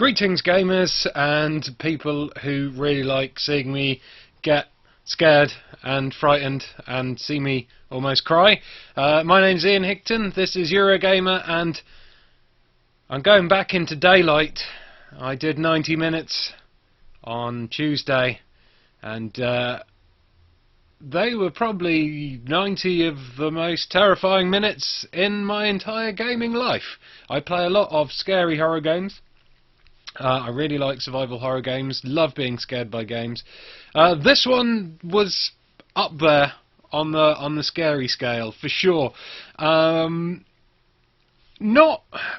Greetings gamers and people who really like seeing me get scared and frightened and see me almost cry. My name's Ian Higton, this is Eurogamer, and I'm going back into daylight. I did 90 minutes on Tuesday, and they were probably 90 of the most terrifying minutes in my entire gaming life. I play a lot of scary horror games. I really like survival horror games, love being scared by games. This one was up there on the scary scale for sure. Not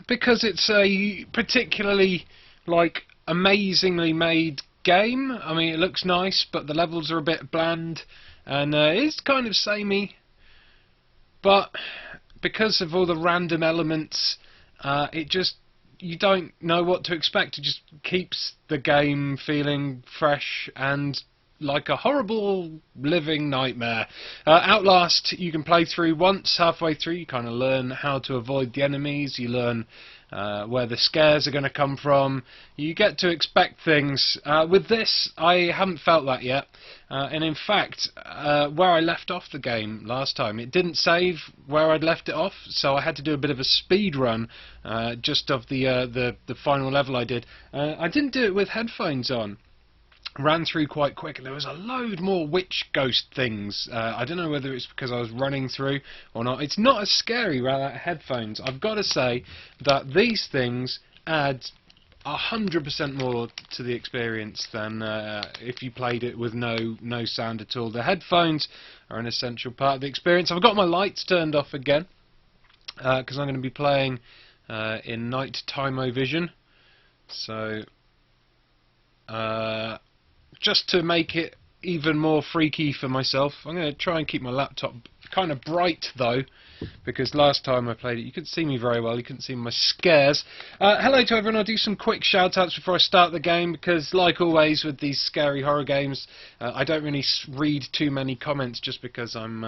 because it's a particularly amazingly made game. I mean, it looks nice, but the levels are a bit bland and it's kind of samey. But because of all the random elements, you don't know what to expect. It just keeps the game feeling fresh and like a horrible living nightmare. Outlast you can play through once. Halfway through you kind of learn how to avoid the enemies, you learn where the scares are going to come from, you get to expect things. With this I haven't felt that yet, and in fact where I left off the game last time, it didn't save where I'd left it off, so I had to do a bit of a speed run just of the final level I did. I didn't do it with headphones on. Ran through quite quick, and there was a load more witch ghost things. I don't know whether it's because I was running through or not. It's not as scary without headphones. I've got to say that these things add 100% more to the experience than if you played it with no sound at all. The headphones are an essential part of the experience. I've got my lights turned off again because I'm going to be playing in night-time vision. So just to make it even more freaky for myself, I'm going to try and keep my laptop kind of bright though, because last time I played it you couldn't see me very well, you couldn't see my scares. Hello to everyone. I'll do some quick shout outs before I start the game, because like always with these scary horror games, I don't really read too many comments just because I'm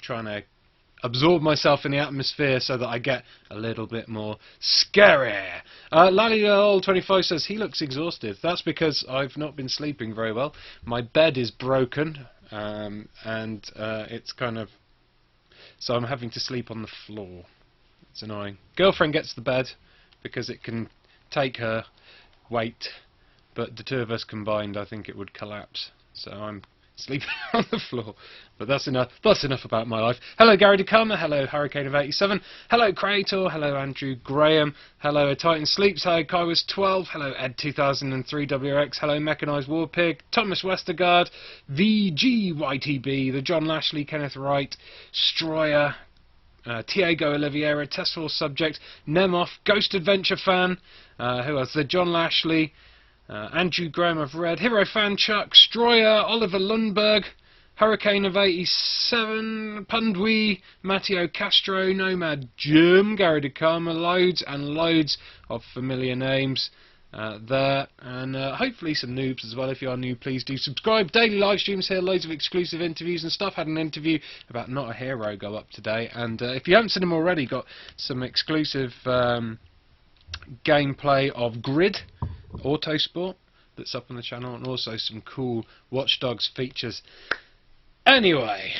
trying to absorb myself in the atmosphere so that I get a little bit more scary. Lally25 says he looks exhausted. That's because I've not been sleeping very well. My bed is broken, and it's kind of... so I'm having to sleep on the floor. It's annoying. Girlfriend gets the bed because it can take her weight, but the two of us combined I think it would collapse. So I'm sleeping on the floor, but that's enough about my life. Hello Gary DeCarmer, hello Hurricane of 87, hello Creator, hello Andrew Graham, hello A Titan Sleeps, hello Kaiwas12, hello Ed2003WX, hello Mechanized Warpig, Thomas Westergaard, VGYTB, the John Lashley, Kenneth Wright, Stroyer, Tiago Oliveira, Testful Subject, Nemoff, Ghost Adventure Fan, who else? The John Lashley, Andrew Graham I've read, Hero Fan Chuck, Stroyer, Oliver Lundberg, Hurricane of 87, Pundwee, Matteo Castro, Nomad Jim, Gary DeCarmer, loads and loads of familiar names there, and hopefully some noobs as well. If you are new, please do subscribe. Daily live streams here, loads of exclusive interviews and stuff. Had an interview about Not a Hero go up today, and if you haven't seen them already, got some exclusive gameplay of Grid Autosport that's up on the channel, and also some cool Watch Dogs features. Anyway,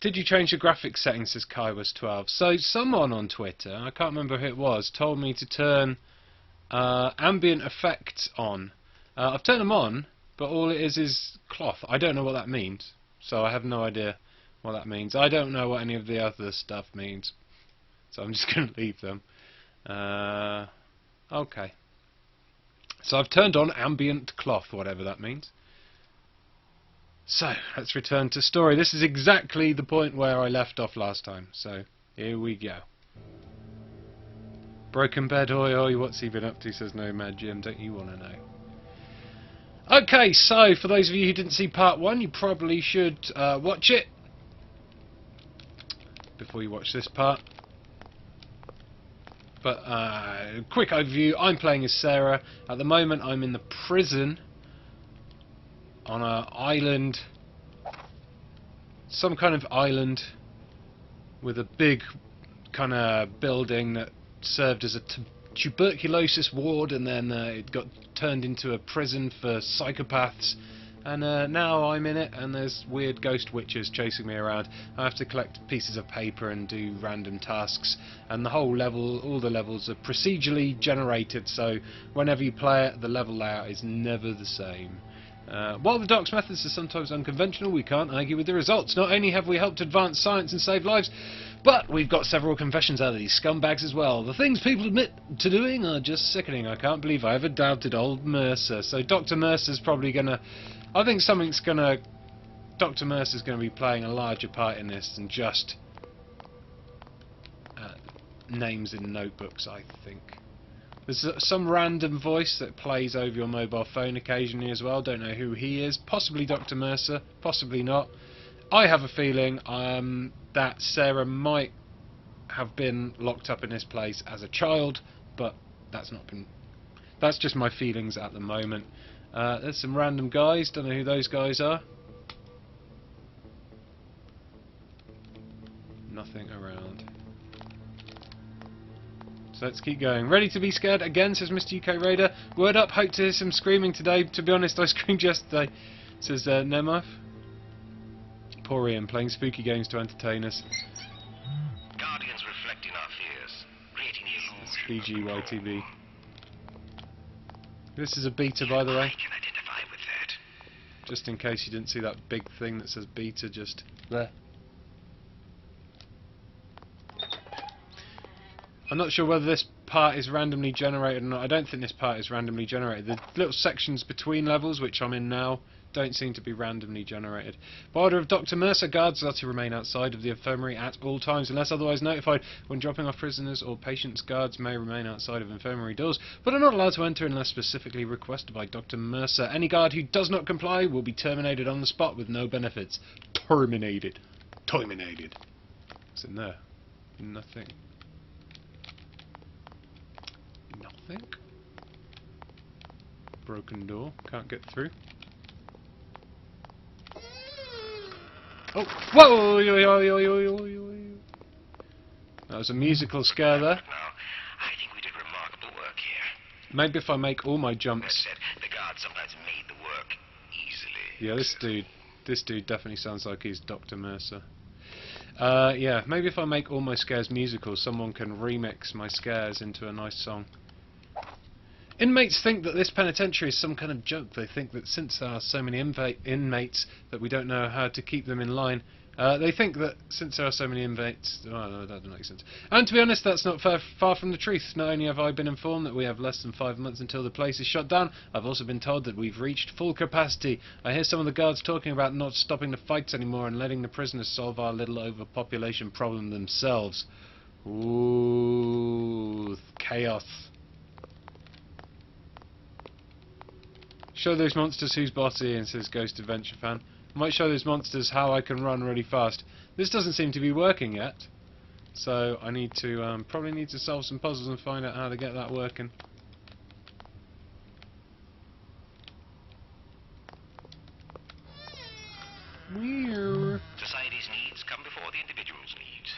did you change your graphics settings, says Kaiwas12. So someone on Twitter, I can't remember who it was, told me to turn ambient effects on. I've turned them on, but all it is cloth. I don't know what that means, so I have no idea what that means. I don't know what any of the other stuff means, so I'm just going to leave them. Okay. So I've turned on ambient cloth, whatever that means. So, let's return to story. This is exactly the point where I left off last time, so here we go. Broken bed, hoi hoi, what's he been up to, says Nomad Jim, don't you want to know? Okay, so for those of you who didn't see part 1, you probably should watch it before you watch this part. But quick overview, I'm playing as Sarah. At the moment I'm in the prison on an island, some kind of island with a big kind of building that served as a tuberculosis ward, and then it got turned into a prison for psychopaths. And now I'm in it, and there's weird ghost witches chasing me around. I have to collect pieces of paper and do random tasks, and the whole level, all the levels are procedurally generated, so whenever you play it, the level layout is never the same. While the Doc's methods are sometimes unconventional, we can't argue with the results. Not only have we helped advance science and save lives, but we've got several confessions out of these scumbags as well. The things people admit to doing are just sickening. I can't believe I ever doubted old Mercer. So Dr. Mercer's probably gonna... I think something's gonna... Dr. Mercer's gonna be playing a larger part in this than just names in notebooks, I think. There's some random voice that plays over your mobile phone occasionally as well. Don't know who he is. Possibly Dr. Mercer, possibly not. I have a feeling that Sarah might have been locked up in this place as a child, but that's not been... That's just my feelings at the moment. There's some random guys. Don't know who those guys are. Nothing around. So let's keep going. Ready to be scared again, says Mr. UK Raider. Word up, hope to hear some screaming today. To be honest, I screamed yesterday, says Nemov. Poor Ian, playing spooky games to entertain us. Guardians reflecting our fears, creating the illusion. BGYTB. This is a beta, by the way. I can identify with that. Just in case you didn't see that big thing that says beta just there. I'm not sure whether this part is randomly generated or not. I don't think this part is randomly generated. The little sections between levels, which I'm in now, don't seem to be randomly generated. By order of Dr. Mercer, guards are to remain outside of the infirmary at all times unless otherwise notified. When dropping off prisoners or patients, guards may remain outside of infirmary doors, but are not allowed to enter unless specifically requested by Dr. Mercer. Any guard who does not comply will be terminated on the spot with no benefits. Terminated. Terminated. What's in there? Nothing. Nothing. Broken door. Can't get through. Oh! Whoa! That was a musical scare there. Now, I think we did remarkable work here. Maybe if I make all my jumps. The guards sometimes made the work easily. Yeah, this dude definitely sounds like he's Dr. Mercer. Yeah, maybe if I make all my scares musical, someone can remix my scares into a nice song. Inmates think that this penitentiary is some kind of joke. They think that since there are so many inmates that we don't know how to keep them in line. They think that since there are so many inmates... Oh, no, that doesn't make sense. And to be honest, that's not far from the truth. Not only have I been informed that we have less than 5 months until the place is shut down, I've also been told that we've reached full capacity. I hear some of the guards talking about not stopping the fights anymore and letting the prisoners solve our little overpopulation problem themselves. Ooh, chaos. Show those monsters who's boss, Ian, says Ghost Adventure Fan. I might show those monsters how I can run really fast. This doesn't seem to be working yet, so I need to probably need to solve some puzzles and find out how to get that working. Weird. Society's needs come before the individual's needs.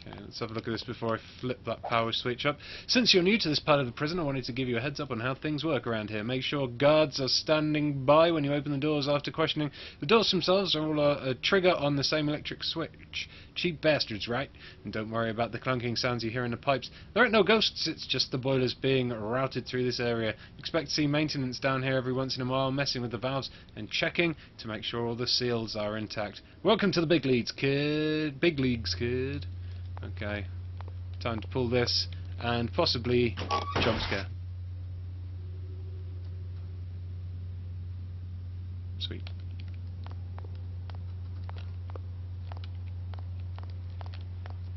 Okay, let's have a look at this before I flip that power switch up. Since you're new to this part of the prison, I wanted to give you a heads up on how things work around here. Make sure guards are standing by when you open the doors after questioning. The doors themselves are all a trigger on the same electric switch. Cheap bastards, right? And don't worry about the clunking sounds you hear in the pipes. There ain't no ghosts, it's just the boilers being routed through this area. Expect to see maintenance down here every once in a while, messing with the valves and checking to make sure all the seals are intact. Welcome to the big leagues, kid. Big leagues, kid. Okay, time to pull this and possibly jump scare. Sweet.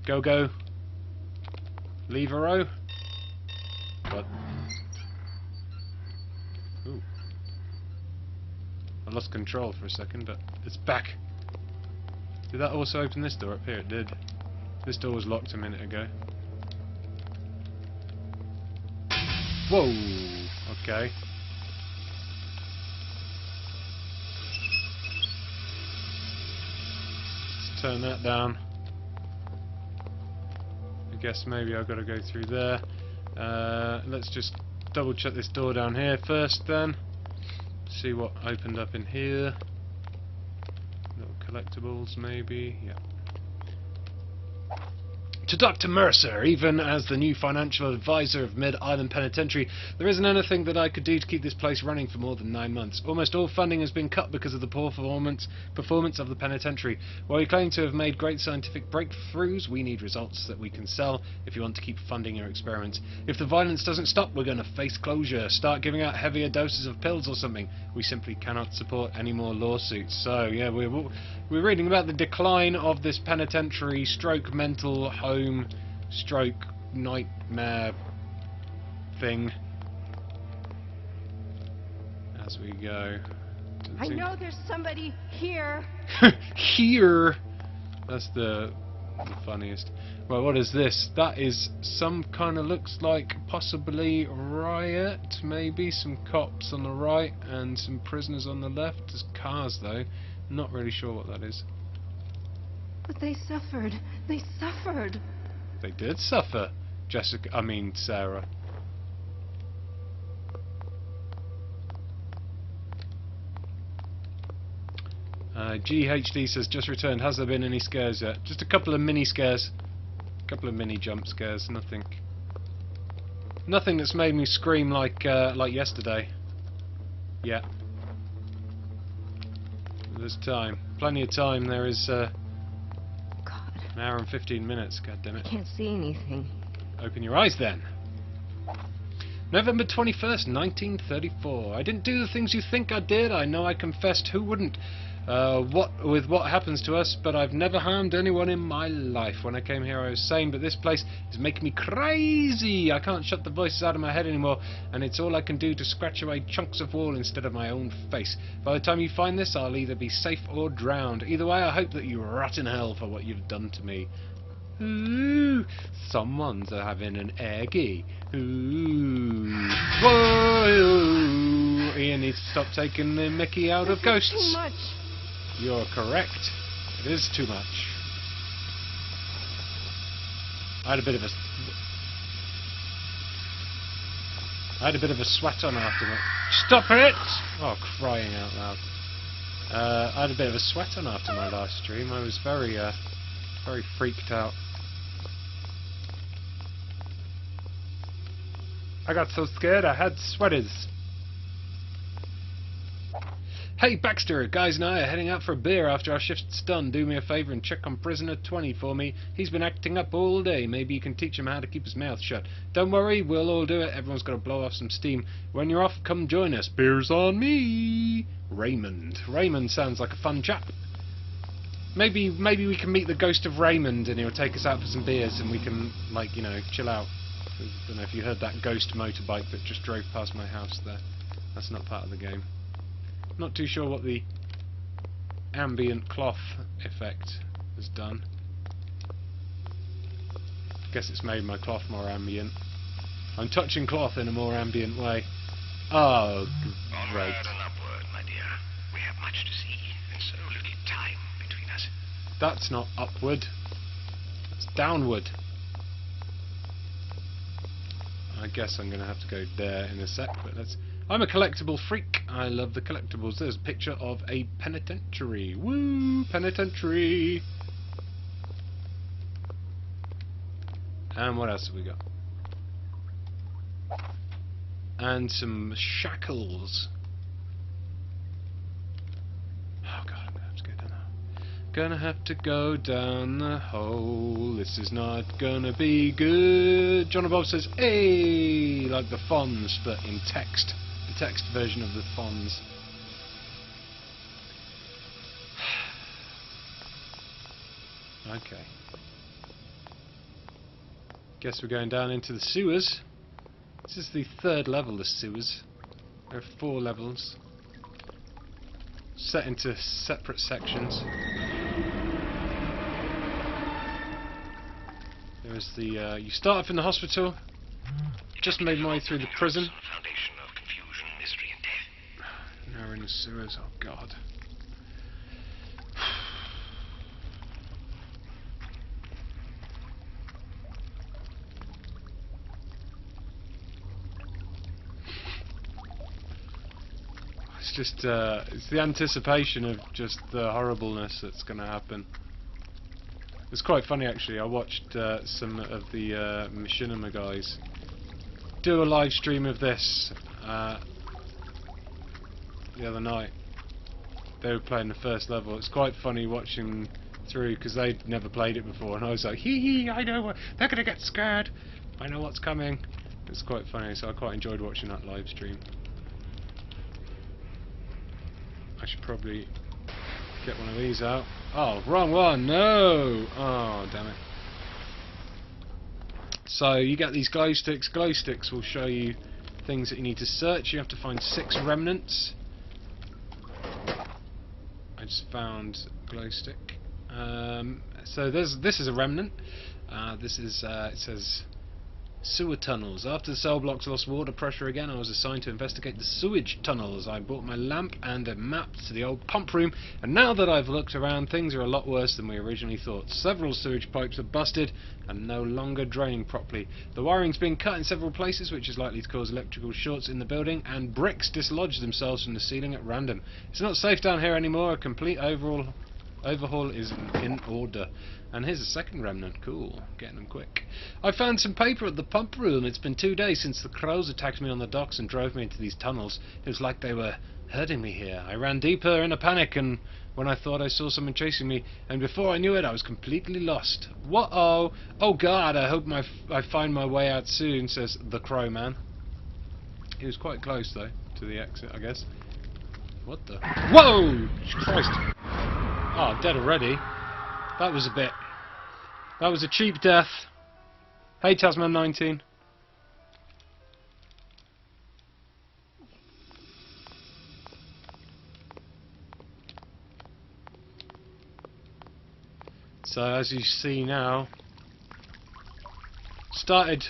Go go. Lever-o. What? Ooh. I lost control for a second, but it's back. Did that also open this door up here? It did. This door was locked a minute ago. Whoa! Okay. Let's turn that down. Guess maybe I've got to go through there. Let's just double check this door down here first then. See what opened up in here. Little collectibles maybe, yeah. To Dr. Mercer, even as the new financial advisor of Mid-Island Penitentiary, there isn't anything that I could do to keep this place running for more than 9 months. Almost all funding has been cut because of the poor performance of the penitentiary. While we claim to have made great scientific breakthroughs, we need results that we can sell if you want to keep funding your experiments. If the violence doesn't stop, we're going to face closure. Start giving out heavier doses of pills or something. We simply cannot support any more lawsuits. So, yeah, we're reading about the decline of this penitentiary stroke mental home stroke nightmare thing as we go. I know there's somebody here. Here! That's the funniest. Well, what is this? That is some kind of, looks like possibly riot, maybe some cops on the right and some prisoners on the left. There's cars though, not really sure what that is. But they suffered. They suffered. They did suffer, Sarah. GHD says, just returned. Has there been any scares yet? Just a couple of mini scares. A couple of mini jump scares, nothing. Nothing that's made me scream like yesterday. Yeah. There's time. Plenty of time. There is an hour and 15 minutes, god damn it. I can't see anything. Open your eyes then. November 21st, 1934. I didn't do the things you think I did. I know I confessed. Who wouldn't? What happens to us, but I've never harmed anyone in my life. When I came here I was sane, but this place is making me crazy. I can't shut the voices out of my head anymore, and it's all I can do to scratch away chunks of wall instead of my own face. By the time you find this, I'll either be safe or drowned. Either way, I hope that you rot in hell for what you've done to me. Ooh, someone's having an eggy. Ooh. Whoa! Ian needs to stop taking the mickey out of ghosts. Too much. You're correct. It is too much. I had a bit of a sweat on after my... Stop it! Oh, crying out loud. I had a bit of a sweat on after my last stream. I was very freaked out. I got so scared I had sweaters. Hey Baxter, guys and I are heading out for a beer after our shift's done. Do me a favour and check on prisoner 20 for me. He's been acting up all day. Maybe you can teach him how to keep his mouth shut. Don't worry, we'll all do it. Everyone's got to blow off some steam. When you're off, come join us. Beer's on me. Raymond. Raymond sounds like a fun chap. Maybe we can meet the ghost of Raymond and he'll take us out for some beers and we can, like, you know, chill out. I don't know if you heard that ghost motorbike that just drove past my house there. That's not part of the game. Not too sure what the ambient cloth effect has done. Guess it's made my cloth more ambient. I'm touching cloth in a more ambient way. Oh, great. Onward and upward, my dear. We have much to see, and so little time between us. That's not upward. That's downward. I guess I'm going to have to go there in a sec, but let's... I'm a collectible freak. I love the collectibles. There's a picture of a penitentiary. Woo! Penitentiary! And what else have we got? And some shackles. Oh god, I'm gonna have to go down the hole. Gonna have to go down the hole. This is not gonna be good. John and Bob says, hey! Like the Fonz, but in text. The text version of the Fonz. Okay. Guess we're going down into the sewers. This is the third level of sewers. There are 4 levels, set into separate sections. There is the, you start off in the hospital, just made my way through the prison. Foundation of confusion, mystery, and death. Now we're in the sewers, oh god. It's just it's the anticipation of just the horribleness that's going to happen. It's quite funny actually. I watched some of the machinima guys do a live stream of this the other night. They were playing the first level. It's quite funny watching through because they'd never played it before, and I was like, hee hee, I know what, they're gonna get scared. I know what's coming. It's quite funny, so I quite enjoyed watching that live stream. I should probably get one of these out. Oh, wrong one, no! Oh, damn it. So you get these glow sticks. Glow sticks will show you things that you need to search. You have to find 6 remnants. I just found glow stick. So this is a remnant. This is it says sewer tunnels. After the cell blocks lost water pressure again, I was assigned to investigate the sewage tunnels. I brought my lamp and a map to the old pump room, and now that I've looked around, things are a lot worse than we originally thought. Several sewage pipes are busted and no longer draining properly. The wiring's been cut in several places, which is likely to cause electrical shorts in the building, and bricks dislodge themselves from the ceiling at random. It's not safe down here anymore. A complete overhaul is in order. And here's a second remnant. Cool. Getting them quick. I found some paper at the pump room. It's been 2 days since the crows attacked me on the docks and drove me into these tunnels. It was like they were herding me here. I ran deeper in a panic, and when I thought I saw someone chasing me, and before I knew it, I was completely lost. Whoa! Oh God! I hope I find my way out soon, says the Crow Man. He was quite close though to the exit, I guess. What the? Whoa! Christ! Oh, dead already. That was a bit. That was a cheap death. Hey, Tasman19. So, as you see now, let's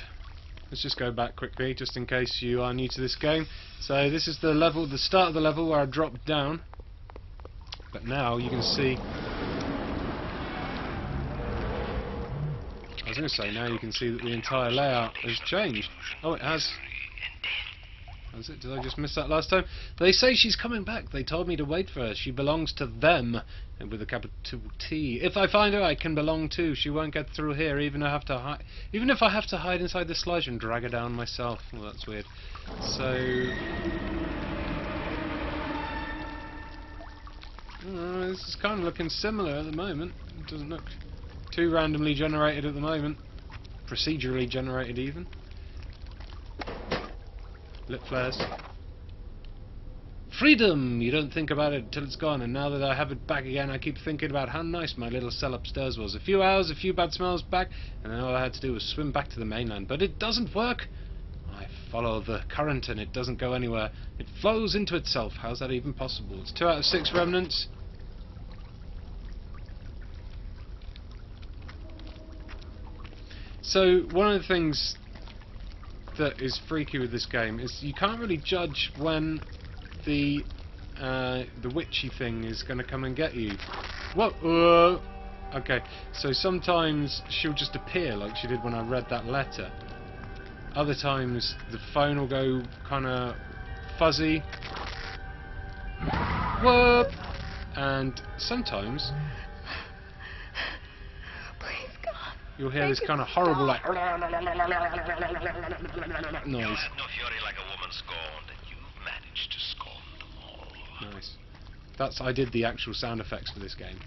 just go back quickly, just in case you are new to this game. So, this is the level, the start of the level where I dropped down. But now you can see. I was going to say, now you can see that the entire layout has changed. Oh, it has. Has it? Did I just miss that last time? They say she's coming back. They told me to wait for her. She belongs to them, and with a capital T. If I find her, I can belong too. She won't get through here, even if I have to hide inside the sludge and drag her down myself. Well, that's weird. So, this is kind of looking similar at the moment. It doesn't look too randomly generated at the moment. Procedurally generated even. Lit flares. Freedom! You don't think about it until it's gone, and now that I have it back again, I keep thinking about how nice my little cell upstairs was. A few hours, a few bad smells back, and then all I had to do was swim back to the mainland. But it doesn't work! I follow the current and it doesn't go anywhere. It flows into itself. How's that even possible? It's 2 out of 6 remnants. So, one of the things that is freaky with this game is you can't really judge when the witchy thing is going to come and get you. Whoa! Okay, so sometimes she'll just appear like she did when I read that letter. Other times the phone will go kind of fuzzy. Whoop! And sometimes you'll hear this kind of horrible like noise. You have no fury like a woman scorned, and you've managed to scorn them all. Nice. I did the actual sound effects for this game.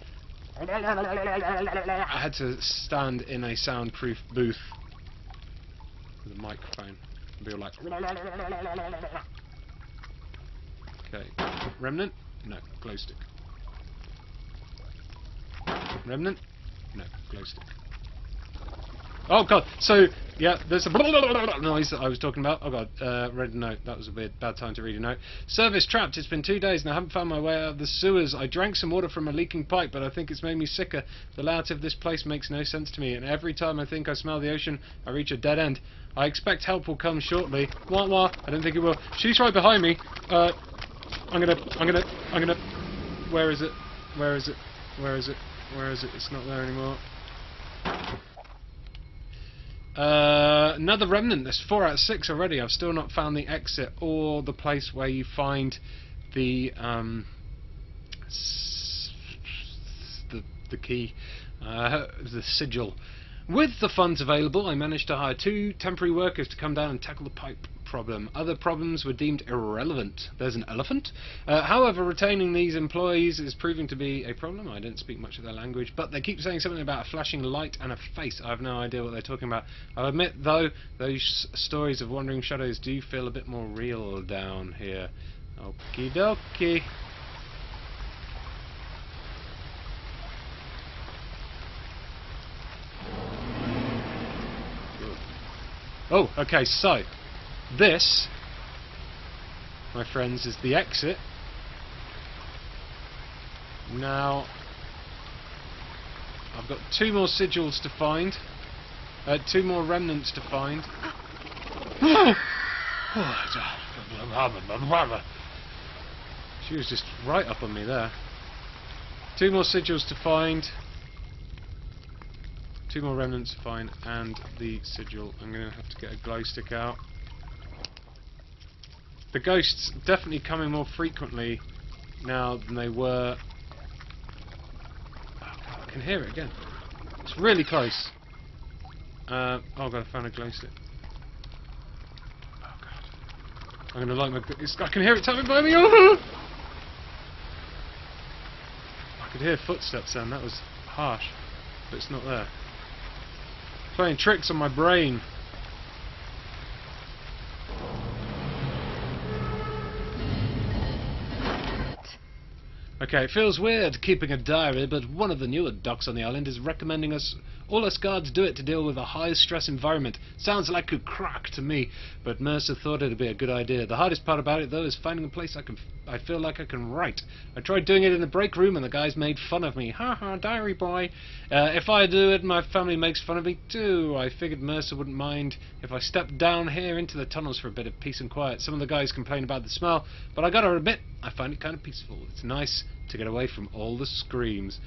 I had to stand in a soundproof booth with a microphone and be all like. Okay. Remnant? No. Glow stick. Remnant? No. Glow stick. Oh god, so, yeah, there's a noise that I was talking about. Oh god, read a note. That was a bad time to read a note. Service trapped. It's been 2 days and I haven't found my way out of the sewers. I drank some water from a leaking pipe, but I think it's made me sicker. The layout of this place makes no sense to me, and every time I think I smell the ocean, I reach a dead end. I expect help will come shortly. Wah wah. I don't think it will. She's right behind me. I'm gonna... Where is it? Where is it? Where is it? Where is it? It's not there anymore. Another remnant. There's 4 out of 6 already. I've still not found the exit or the place where you find the the key, the sigil. With the funds available, I managed to hire 2 temporary workers to come down and tackle the pipe problem. Other problems were deemed irrelevant. There's an elephant. However, retaining these employees is proving to be a problem. I don't speak much of their language, but they keep saying something about a flashing light and a face. I have no idea what they're talking about. I'll admit, though, those stories of wandering shadows do feel a bit more real down here. Okie dokie. Oh, okay, so this, my friends, is the exit. Now, I've got 2 more sigils to find, 2 more remnants to find. She was just right up on me there. 2 more sigils to find. 2 more remnants to find, and the sigil. I'm going to have to get a glow stick out. The ghosts definitely coming more frequently now than they were. Oh God, I can hear it again. It's really close. Oh God, I found a glow stick. Oh God. I'm going to light my... I can hear it tapping by me. Oh! I could hear footsteps then. That was harsh. But it's not there. Playing tricks on my brain. Okay, it feels weird keeping a diary, but one of the newer docs on the island is recommending all us guards do it to deal with a high stress environment. Sounds like a crack to me, but Mercer thought it'd be a good idea. The hardest part about it though is finding a place I feel like I can write. I tried doing it in the break room and the guys made fun of me. Ha ha, diary boy. If I do it, my family makes fun of me too. I figured Mercer wouldn't mind if I stepped down here into the tunnels for a bit of peace and quiet. Some of the guys complain about the smell, but I gotta admit, I find it kind of peaceful. It's nice to get away from all the screams.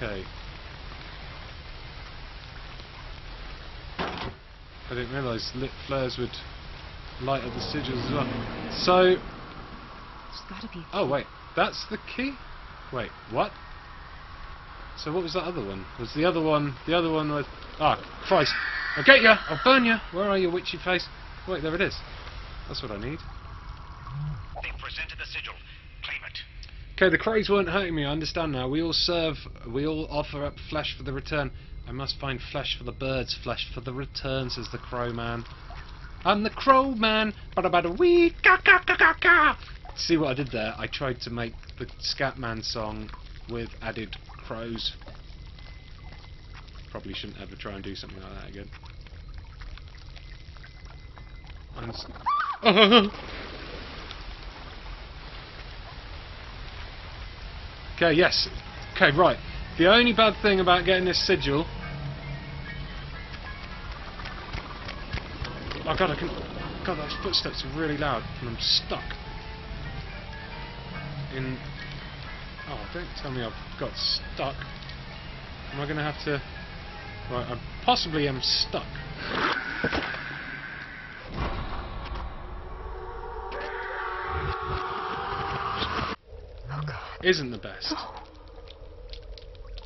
Okay. I didn't realise lit flares would light up the sigils as well. So... There's gotta be... Oh wait, that's the key? Wait, what? So what was that other one? Was the other one was... Ah, Christ. I'll get ya! I'll burn ya! Where are you, witchy face? Wait, there it is. That's what I need. They presented the sigil. Claim it. Okay, the crows weren't hurting me, I understand now. We all offer up flesh for the return. I must find flesh for the birds, flesh for the return, says the crow man. I'm the crow man! Bada-bada-wee! Ka-ka-ka-ka-ka! See what I did there? I tried to make the Scatman song with added crows. Probably shouldn't ever try and do something like that again. Okay, yes. Okay, right. The only bad thing about getting this sigil... Oh God, God, those footsteps are really loud, and I'm stuck in... Oh, don't tell me I've got stuck. Am I going to have to... Right, I possibly am stuck. Oh God. Isn't the best.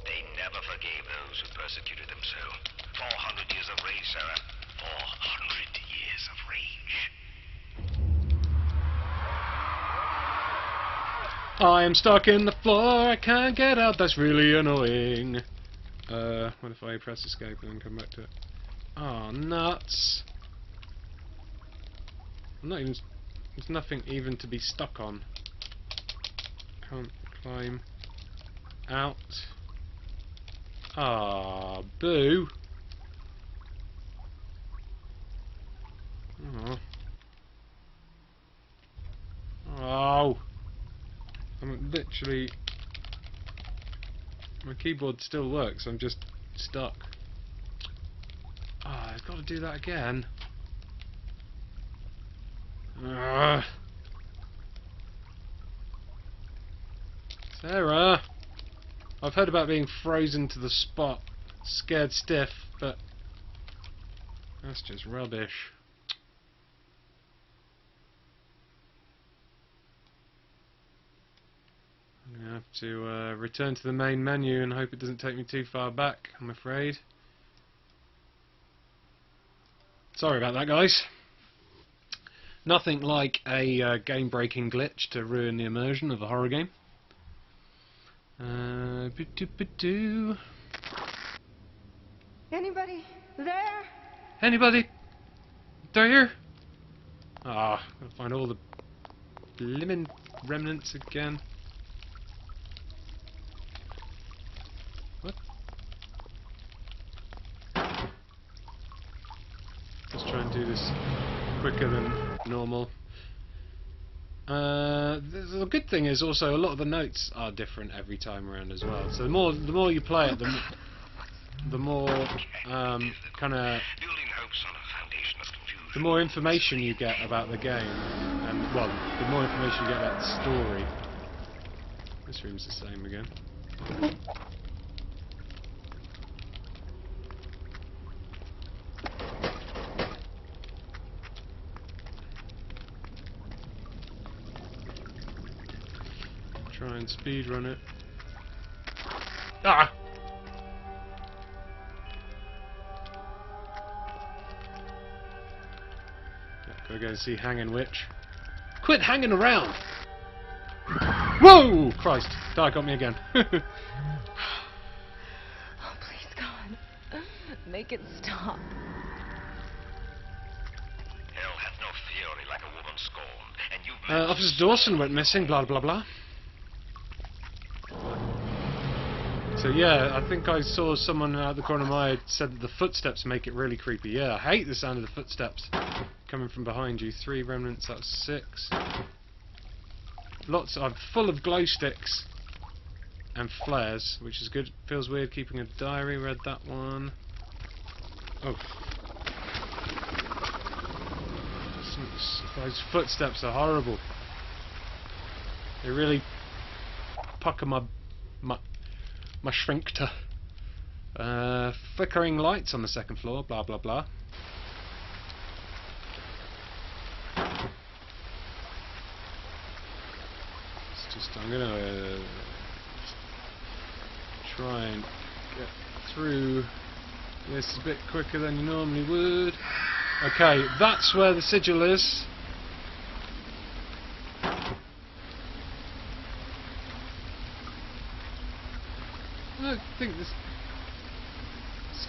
They never forgave those who persecuted them so. 400 years of rage, Sarah. 400 years of rage. I am stuck in the floor, I can't get out, that's really annoying. What if I press escape and then come back to it? Oh, nuts. I'm not even... There's nothing even to be stuck on. Can't climb out. Ah, boo. Oh. Oh. I'm literally... My keyboard still works, I'm just stuck. Ah, I've got to do that again. Sarah! I've heard about being frozen to the spot, scared stiff, but That's just rubbish. I'm going to have to return to the main menu and hope it doesn't take me too far back, I'm afraid. Sorry about that, guys. Nothing like a game-breaking glitch to ruin the immersion of a horror game. Anybody there? Anybody? They're here? Ah, gotta find all the blimmin' remnants again. What? Let's try and do this quicker than normal. The good thing is also a lot of the notes are different every time around as well. So the more you play it, the more kind of Building hopes on a foundation of confusion. the more information you get about the game, and well, the more information you get about the story. This room's the same again. Try and speedrun it. Ah! Yeah, gotta go and see Hanging Witch. Quit hanging around! Whoa! Christ, that got me again. Oh, please, God. Make it stop. Hell hath no fury like a woman scorned, and you've Officer Dawson went missing, blah blah blah. So yeah, I think I saw someone out the corner of my eye said that the footsteps make it really creepy. Yeah, I hate the sound of the footsteps coming from behind you. 3 remnants, that's 6. Lots. I'm full of glow sticks and flares, which is good. Feels weird keeping a diary. Read that one. Oh, those footsteps are horrible. They really pucker my sphincter. Flickering lights on the 2nd floor, blah blah blah. It's just, I'm gonna try and get through this a bit quicker than you normally would. Okay, that's where the sigil is. I think this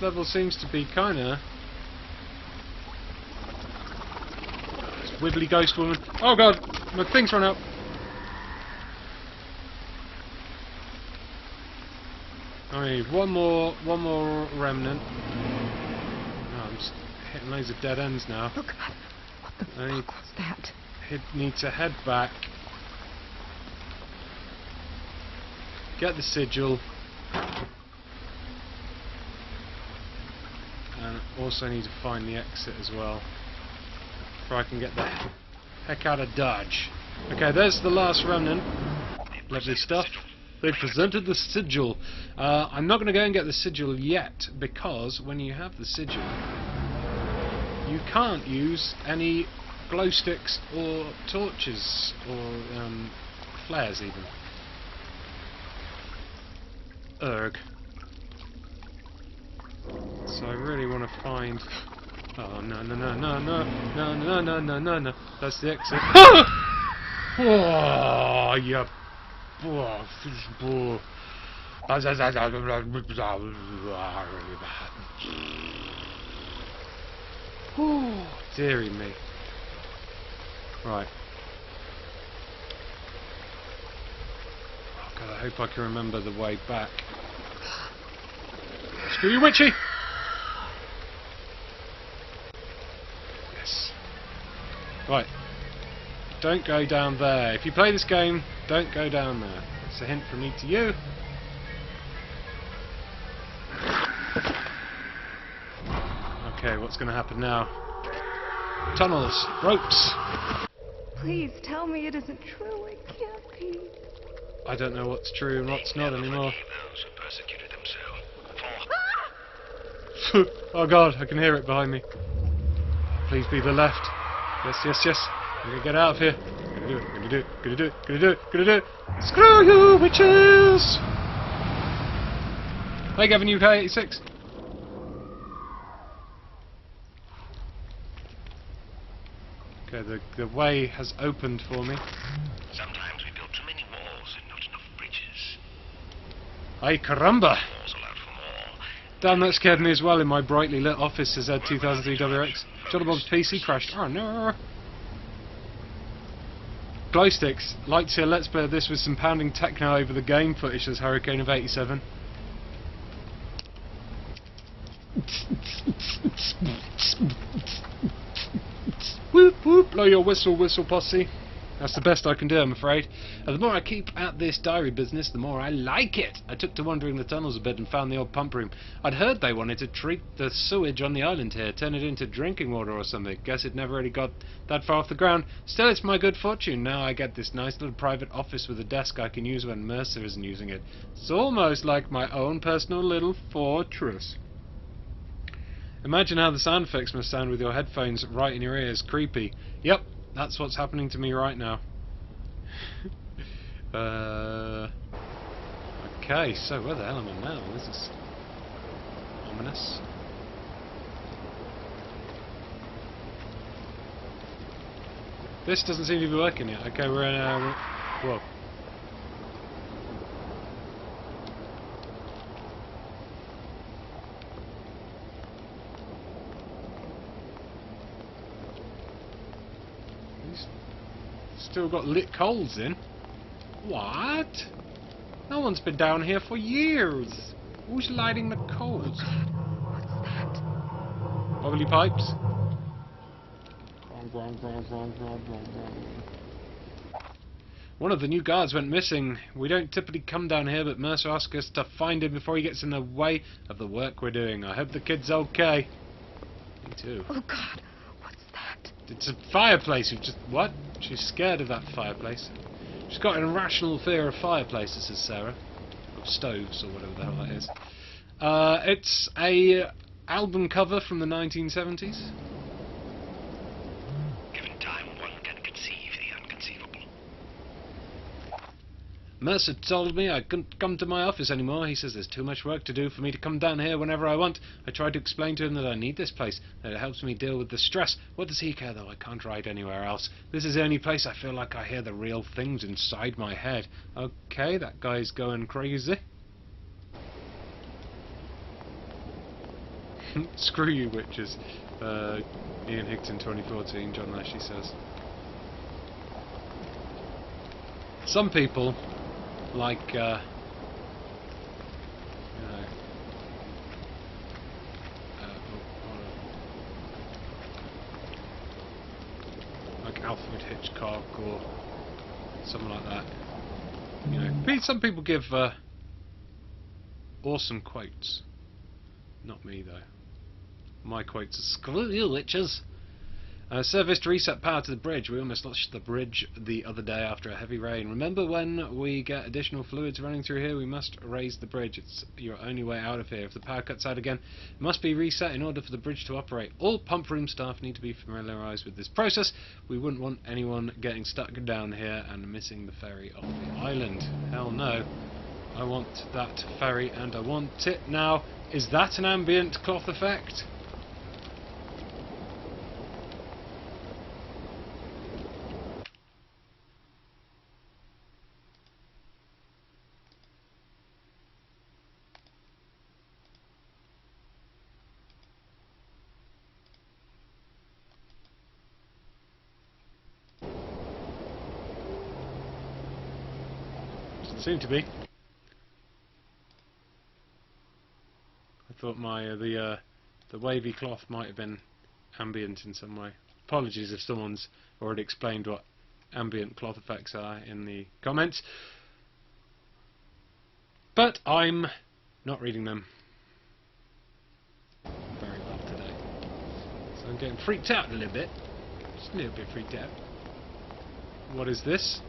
level seems to be kinda wibbly ghost woman. Oh god, my thing's run out. I need one more remnant. Oh, I'm just hitting loads of dead ends now. Oh, God. What the fuck was that? Need to head back. Get the sigil. And also need to find the exit as well, before I can get the heck out of Dodge. Okay, there's the last remnant. Lovely stuff. They've presented the sigil. I'm not going to go and get the sigil yet, because when you have the sigil, you can't use any glow sticks or torches or flares even. Erg. So I really want to find. Oh no no no no no no no no no no no! That's the exit. Oh yeah. Oh, dearie me. Right. Oh God, I hope I can remember the way back. Screw you, witchy! Yes. Right. Don't go down there. If you play this game, don't go down there. It's a hint from me to you. Okay, what's going to happen now? Tunnels, ropes. Please tell me it isn't true. It can't be. I don't know what's true and what's not anymore. those who persecuted themselves. Oh God, I can hear it behind me. Please be the left. Yes, yes, yes. I'm gonna get out of here. Gonna do it, gonna do it, gonna do it, gonna do it, gonna do it. Screw you, witches! Hey, Gavin, UK 86. Okay, the way has opened for me. Sometimes we build too many walls and not enough bridges. Ay caramba! Walls allowed for more. Damn, that scared me as well in my brightly lit office as Z2003WX. Johnny Bob's PC crashed. Oh no! Glow sticks. Like to see a let's play of this with some pounding techno over the game footage as Hurricane of 87. Whoop whoop, blow your whistle, whistle posse. That's the best I can do, I'm afraid. The more I keep at this diary business, the more I like it. I took to wandering the tunnels a bit and found the old pump room. I'd heard they wanted to treat the sewage on the island here, turn it into drinking water or something. Guess it never really got that far off the ground. Still, it's my good fortune. Now I get this nice little private office with a desk I can use when Mercer isn't using it. It's almost like my own personal little fortress. Imagine how the sound effects must sound with your headphones right in your ears. Creepy. Yep, that's what's happening to me right now. Okay, so where the hell am I now? This is ominous. This doesn't seem to be working yet. Okay, we're in a... Whoa. Still got lit coals in. What? No one's been down here for years. Who's lighting the coals? God, what's that? Bubbly pipes. One of the new guards went missing. We don't typically come down here, but Mercer asked us to find him before he gets in the way of the work we're doing. I hope the kid's okay. Me too. Oh God, what's that? It's a fireplace. You just what? She's scared of that fireplace. She's got an irrational fear of fireplaces, says Sarah. Or stoves, or whatever the hell that is. It's a album cover from the 1970s. Given time, one can conceive the unconceivable. Mercer told me I couldn't come to my office anymore. He says there's too much work to do for me to come down here whenever I want. I tried to explain to him that I need this place, that it helps me deal with the stress. What does he care, though? I can't write anywhere else. This is the only place I feel like I hear the real things inside my head. Okay, that guy's going crazy. Screw you, witches. Ian Higton 2014, John Lashley says. Some people like, you know, like Alfred Hitchcock or someone like that. You know, some people give awesome quotes. Not me though. My quotes are screw you, witches. Service to reset power to the bridge. We almost lost the bridge the other day after a heavy rain. Remember, when we get additional fluids running through here, we must raise the bridge. It's your only way out of here. If the power cuts out again, it must be reset in order for the bridge to operate. All pump room staff need to be familiarised with this process. We wouldn't want anyone getting stuck down here and missing the ferry off the island. Hell no. I want that ferry and I want it now. Is that an ambient cloth effect? Seem to be. I thought my the wavy cloth might have been ambient in some way. Apologies if someone's already explained what ambient cloth effects are in the comments. But I'm not reading them very well today. So I'm getting freaked out a little bit. Just a little bit freaked out. What is this?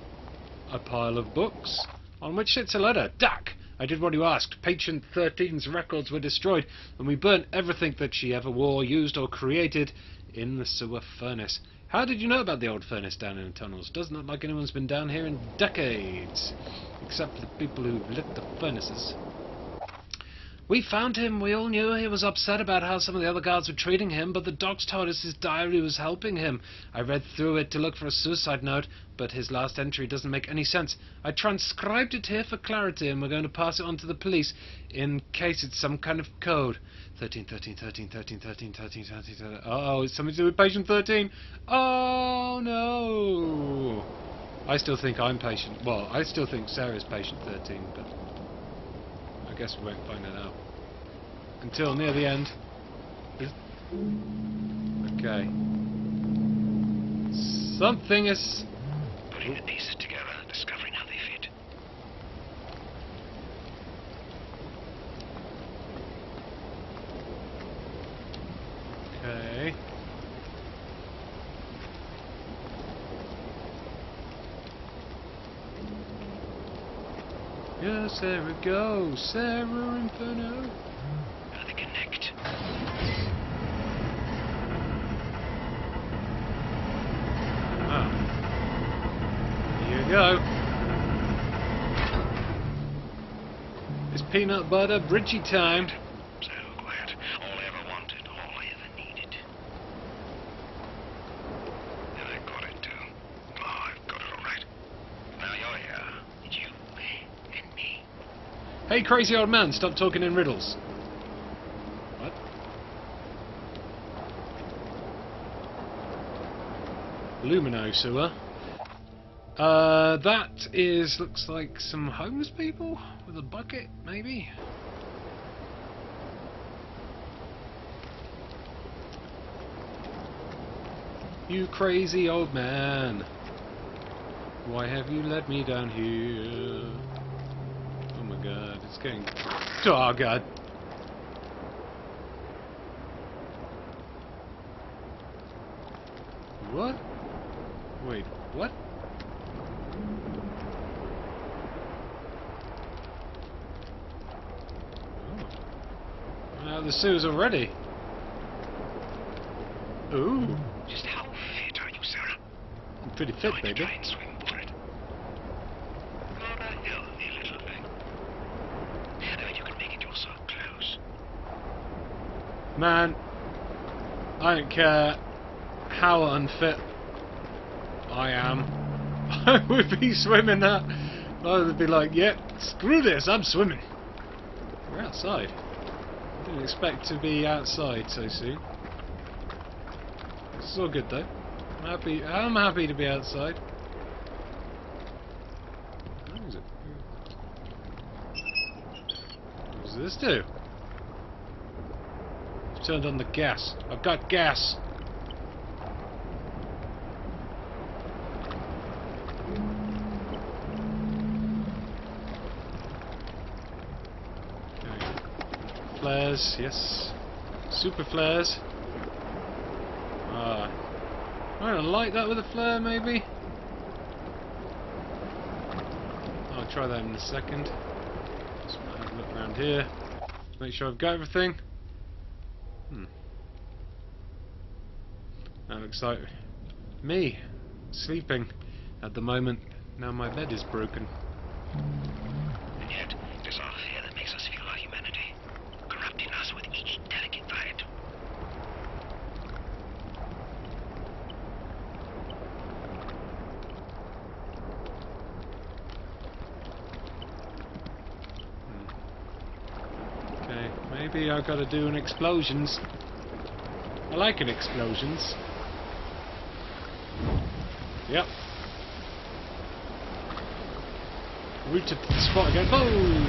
A pile of books. On which sits a letter. Duck! I did what you asked. Patient 13's records were destroyed, and we burnt everything that she ever wore, used, or created in the sewer furnace. How did you know about the old furnace down in the tunnels? Doesn't look like anyone's been down here in decades. Except for the people who've lit the furnaces. We found him. We all knew he was upset about how some of the other guards were treating him, but the docs told us his diary was helping him. I read through it to look for a suicide note, but his last entry doesn't make any sense. I transcribed it here for clarity, and we're going to pass it on to the police in case it's some kind of code. 13, 13, 13, 13, 13, 13, 13, 13. Oh, it's something to do with patient 13. Oh, no. I still think I'm patient. Well, I still think Sarah's patient 13, but I guess we won't find that out until near the end. Okay. Something is Putting the pieces together, discovering how they fit. okay. Yeah, Sarah, go! Sarah Inferno! Now they connect. Ah. Here you go. It's peanut butter bridgie time. So glad. All I ever wanted, all I ever needed. And I got it too. Oh, I've got it all right. Now you're here. It's you and me. Hey, crazy old man, stop talking in riddles. What? Lumino sewer. That is, looks like some homeless people with a bucket, maybe? You crazy old man. Why have you let me down here? Oh my god, it's getting... Oh god. What? Wait, what? Oh. Out of the sewers already. Ooh. Just how fit are you, Sarah? I'm pretty fit, Going to baby. try and swim for it. Not a healthy little thing. I mean, you can make it yourself close. Man, I don't care how unfit I am. I would be swimming that. I would be like, yep, screw this, I'm swimming. We're outside. Didn't expect to be outside so soon. It's all good though. I'm happy to be outside. What is it? What does this do? I've turned on the gas. I've got gas. Okay. Flares, yes. Super flares. Ah. I'm gonna light that with a flare, maybe? I'll try that in a second. Just have a look around here. Make sure I've got everything. That looks like me sleeping at the moment. Now my bed is broken. And yet, there's all fear that makes us feel our humanity, corrupting us with each delicate bite. Okay, maybe I've got to do an explosions. I like an explosions. Yep. Route to the spot again. Boom!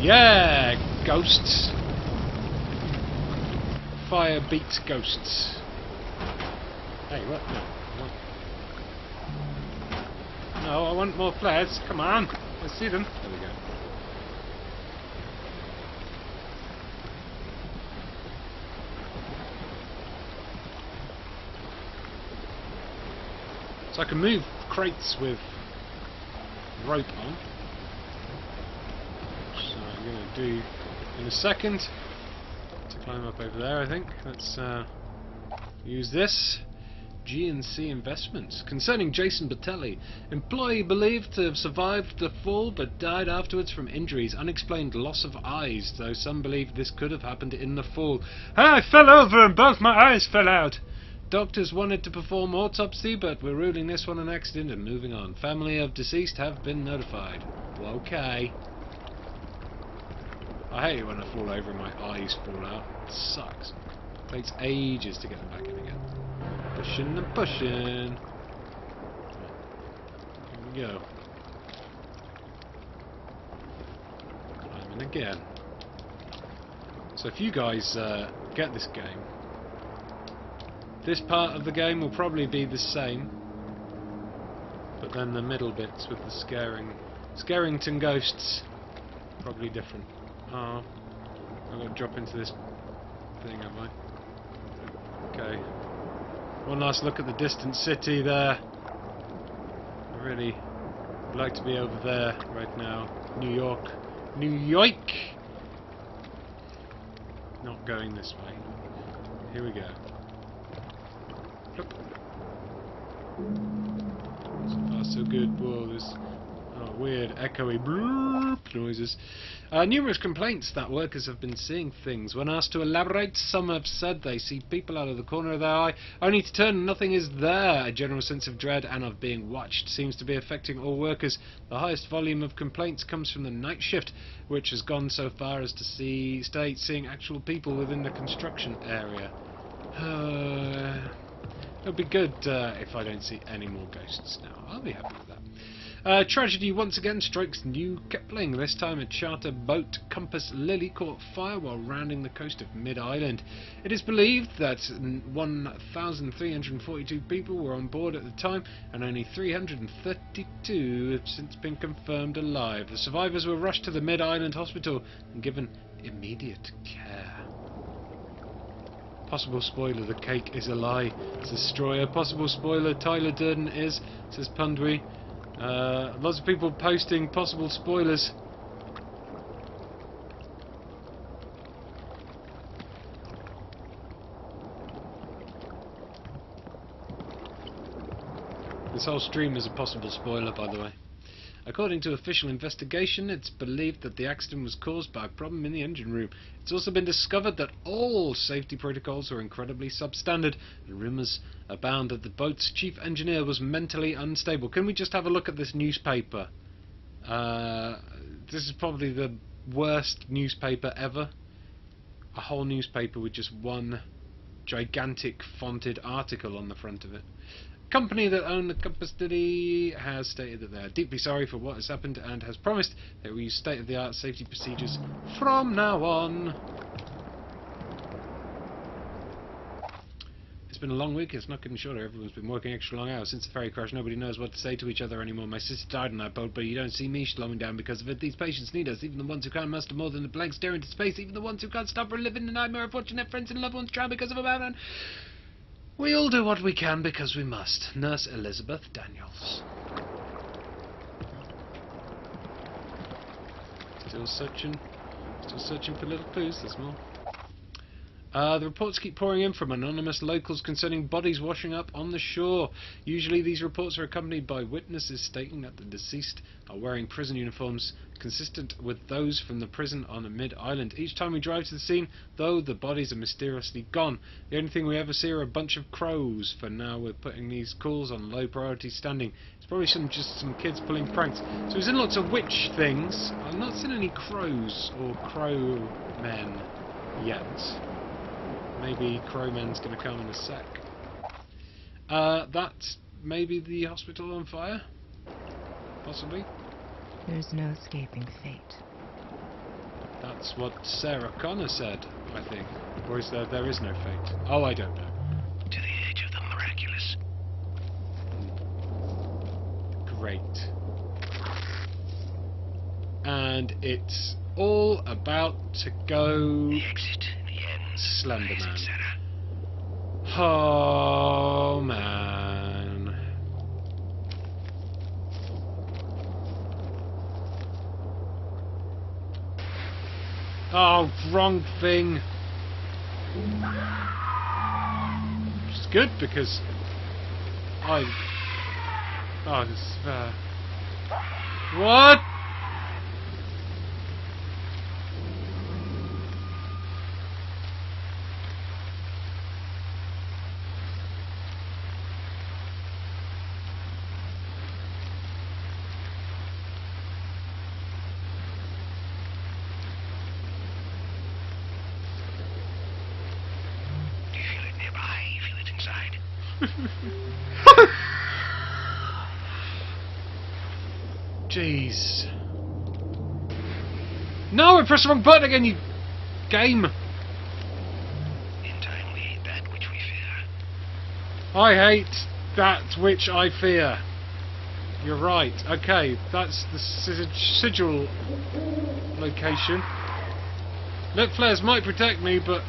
Yeah! Ghosts. Fire beats ghosts. Hey, what? No. No, I want more flares. Come on. I see them. There we go. So I can move crates with rope on. So I'm going to do in a second. Take climb up over there, I think. Let's use this. G&C Investments. Concerning Jason Batelli, employee believed to have survived the fall but died afterwards from injuries. Unexplained loss of eyes, though some believe this could have happened in the fall. I fell over and both my eyes fell out. Doctors wanted to perform autopsy, but we're ruling this one an accident and moving on. Family of deceased have been notified. Well, okay. I hate it when I fall over and my eyes fall out. It sucks. Takes ages to get them back in again. Pushing and pushing. Here we go. Climbing again. So if you guys get this game, this part of the game will probably be the same, but then the middle bits with the Scarrington ghosts, probably different. Oh, I've got to drop into this thing, have I? Okay. One last look at the distant city there. I really would like to be over there right now. New York. New York! Not going this way. Here we go. Look. So far so good. Whoa, there's weird echoey bloop noises. Numerous complaints that workers have been seeing things. When asked to elaborate, some have said they see people out of the corner of their eye, only to turn and nothing is there. A general sense of dread and of being watched seems to be affecting all workers. The highest volume of complaints comes from the night shift, which has gone so far as to state seeing actual people within the construction area. It'll be good if I don't see any more ghosts now. I'll be happy with that. Tragedy once again strikes New Kipling. This time a charter boat Compass Lily caught fire while rounding the coast of Mid-Island. It is believed that 1,342 people were on board at the time, and only 332 have since been confirmed alive. The survivors were rushed to the Mid-Island hospital and given immediate care. Possible spoiler, the cake is a lie, says Destroyer. Possible spoiler, Tyler Durden is, says Pundwe. Lots of people posting possible spoilers. This whole stream is a possible spoiler, by the way. According to official investigation, it's believed that the accident was caused by a problem in the engine room. It's also been discovered that all safety protocols are incredibly substandard, and rumours abound that the boat's chief engineer was mentally unstable. Can we just have a look at this newspaper? This is probably the worst newspaper ever. A whole newspaper with just one gigantic fonted article on the front of it. Company that owned the Compass Lily has stated that they are deeply sorry for what has happened and has promised they will use state-of-the-art safety procedures from now on. It's been a long week, it's not getting shorter. Everyone's been working extra long hours since the ferry crash. Nobody knows what to say to each other anymore. My sister died on that boat, but you don't see me slowing down because of it. These patients need us, even the ones who can't muster more than a blank stare into space, even the ones who can't stop for living the nightmare of watching their friends and loved ones drown because of a madman. We all do what we can because we must. Nurse Elizabeth Daniels. Still searching for little clues. There's more. The reports keep pouring in from anonymous locals concerning bodies washing up on the shore. Usually these reports are accompanied by witnesses stating that the deceased are wearing prison uniforms consistent with those from the prison on the Mid-Island. Each time we drive to the scene, though, the bodies are mysteriously gone. The only thing we ever see are a bunch of crows. For now, we're putting these calls on low priority standing. It's probably just some kids pulling pranks. So he's in lots of witch things. I've not seen any crows or crow men yet. Maybe Crowman's going to come in a sec. That's maybe the hospital on fire? Possibly? There's no escaping fate. That's what Sarah Connor said, I think. Or is there is no fate? Oh, I don't know. To the edge of the miraculous. Great. And it's all about to go... The exit, the end. Slender Man. Sarah. Oh, man. Oh, wrong thing. Which is good because I... Oh, this... What? Do you feel it nearby? You feel it inside? Jeez. No, I pressed the wrong button again, you game. In time we hate that which we fear. I hate that which I fear. You're right. Okay, that's the sigil location. Lit flares might protect me, but...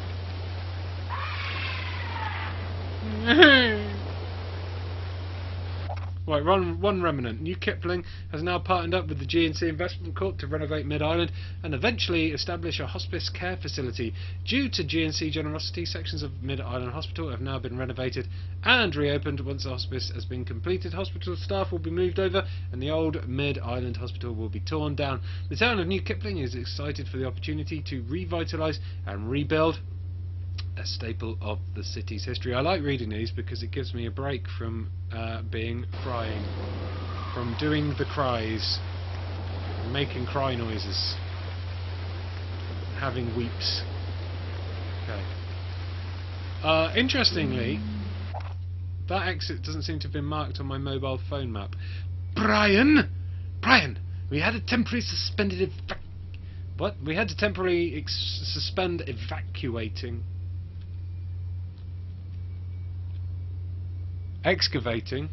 Right, one remnant. New Kipling has now partnered up with the G&C Investment Corp to renovate Mid-Island and eventually establish a hospice care facility. Due to G&C generosity, sections of Mid-Island Hospital have now been renovated and reopened. Once the hospice has been completed, hospital staff will be moved over and the old Mid-Island Hospital will be torn down. The town of New Kipling is excited for the opportunity to revitalise and rebuild a staple of the city's history. I like reading these because it gives me a break from being crying, from doing the cries, making cry noises, having weeps. Okay. Interestingly, that exit doesn't seem to have been marked on my mobile phone map. Brian, we had a temporary suspended what? We had to temporarily suspend evacuating. Excavating,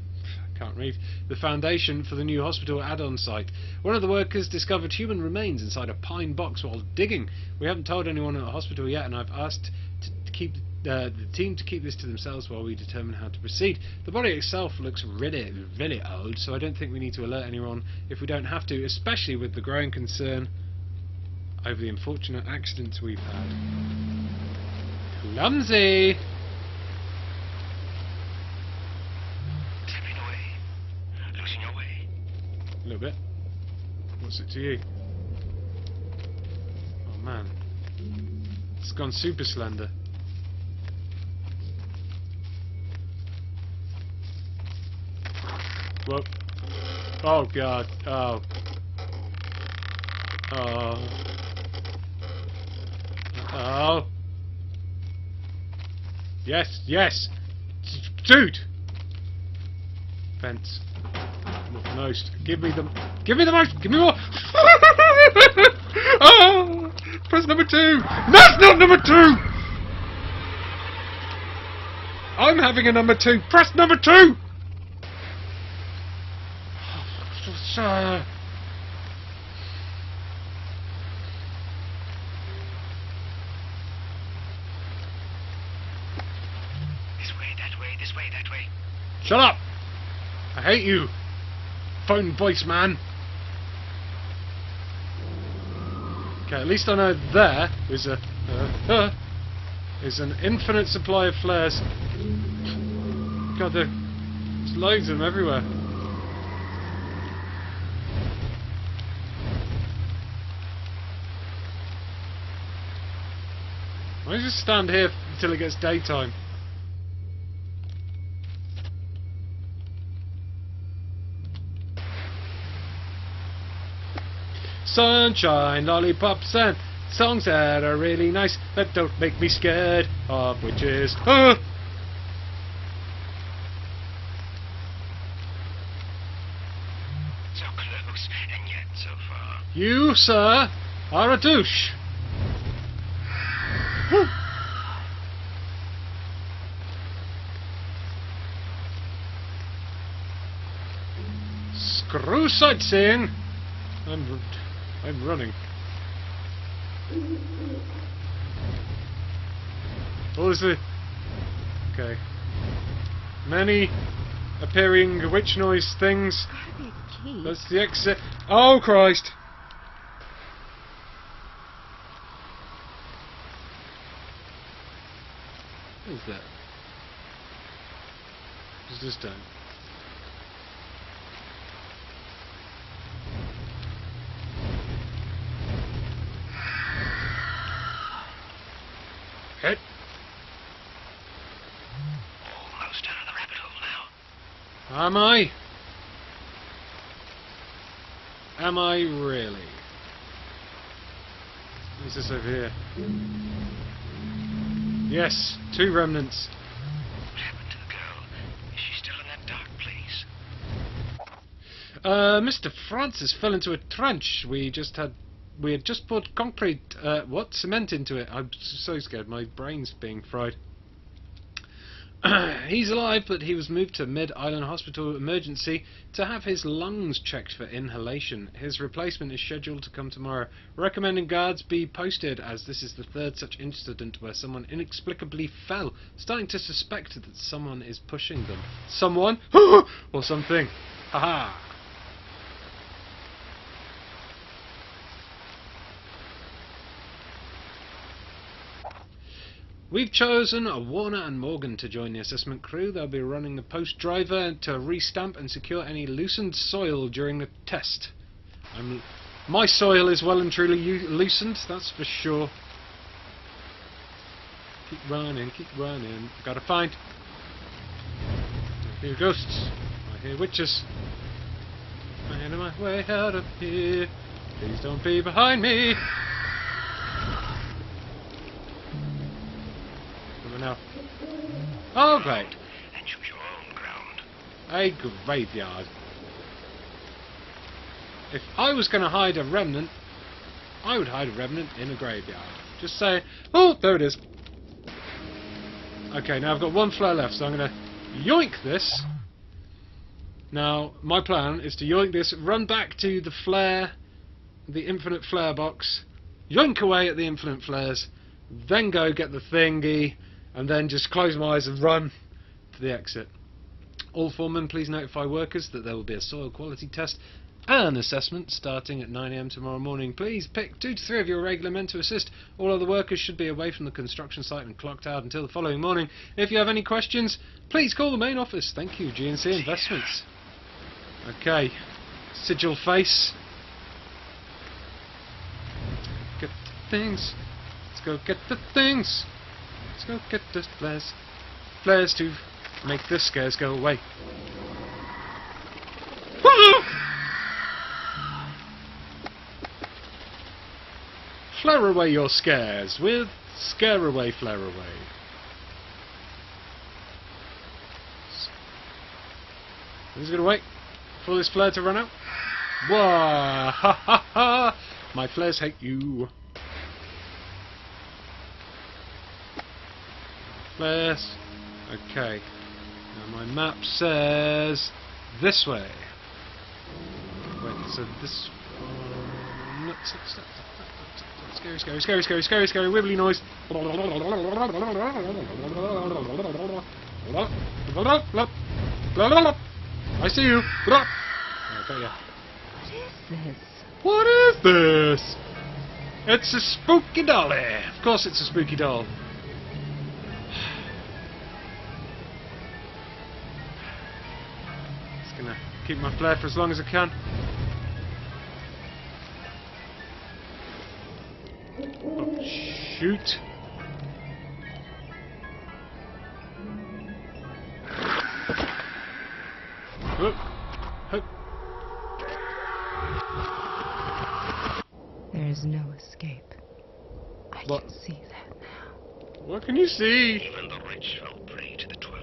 I can't read, the foundation for the new hospital add-on site. One of the workers discovered human remains inside a pine box while digging. We haven't told anyone at the hospital yet, and I've asked to keep the team to keep this to themselves while we determine how to proceed. The body itself looks really, really old, so I don't think we need to alert anyone if we don't have to, especially with the growing concern over the unfortunate accidents we've had. Clumsy! A little bit. What's it to you? Oh man. It's gone super slender. Whoa. Oh god. Oh. Oh. Oh. Yes, yes! Dude! Fence. Not the most. Give me the most! Give me more! Oh! Press number 2! That's not number 2! I'm having a number 2! Press number 2! Sir. This way, that way, this way, that way. Shut up! I hate you! Phone voice man. Okay, at least I know there is is an infinite supply of flares. God, there's loads of them everywhere. Why don't you just stand here until it gets daytime? Sunshine, lollipops, and songs that are really nice that don't make me scared of witches. Ah! So close, and yet so far. You, sir, are a douche. Screw sightseeing. I'm running. What was the... Okay. Many appearing witch noise things. Gotta be a key. That's the exit. Oh, Christ! What is that? Just this time. Okay. Almost out of the rabbit hole now. Am I? Am I really? What's this over here? Yes, 2 remnants. What happened to the girl? Is she still in that dark place? Mr. Francis fell into a trench. We had just poured concrete, cement into it. I'm so scared, my brain's being fried. He's alive, but he was moved to Mid-Island Hospital Emergency to have his lungs checked for inhalation. His replacement is scheduled to come tomorrow. Recommending guards be posted, as this is the 3rd such incident where someone inexplicably fell. Starting to suspect that someone is pushing them. Someone? Or something. Haha. We've chosen Warner and Morgan to join the assessment crew. They'll be running the post driver to restamp and secure any loosened soil during the test. My soil is well and truly loosened, that's for sure. Keep running, keep running. I've got to find. I hear ghosts. I hear witches. I'm on my way out of here. Please don't be behind me. Now. Oh, great. And choose your own ground. A graveyard. If I was going to hide a remnant, I would hide a remnant in a graveyard. Just say, oh, there it is. Okay, now I've got 1 flare left, so I'm going to yoink this. Now, my plan is to yoink this, run back to the flare, the infinite flare box, yoink away at the infinite flares, then go get the thingy, and then just close my eyes and run to the exit. All foremen, please notify workers that there will be a soil quality test and assessment starting at 9 AM tomorrow morning. Please pick 2 to 3 of your regular men to assist. All other workers should be away from the construction site and clocked out until the following morning. If you have any questions, please call the main office. Thank you, G&C Investments. Okay, sigil face. Get the things. Let's go get the things. Let's go get the flares. Flares to make the scares go away. Flare away your scares with Scare Away, Flare Away. I'm just gonna wait for this flare to run out. Whoa! Ha ha ha! My flares hate you. Flares. Okay. Now my map says this way. Wait, so this. Scary, scary, scary, scary, scary, scary, wibbly noise. I see you. Okay, yeah. What is this? What is this? It's a spooky dolly. Of course it's a spooky doll. Just gonna keep my flare for as long as I can. Oh, shoot. Whoop. Hup. There is no escape. I What? can see that now. What can you see? Even the rich fell prey to the 12.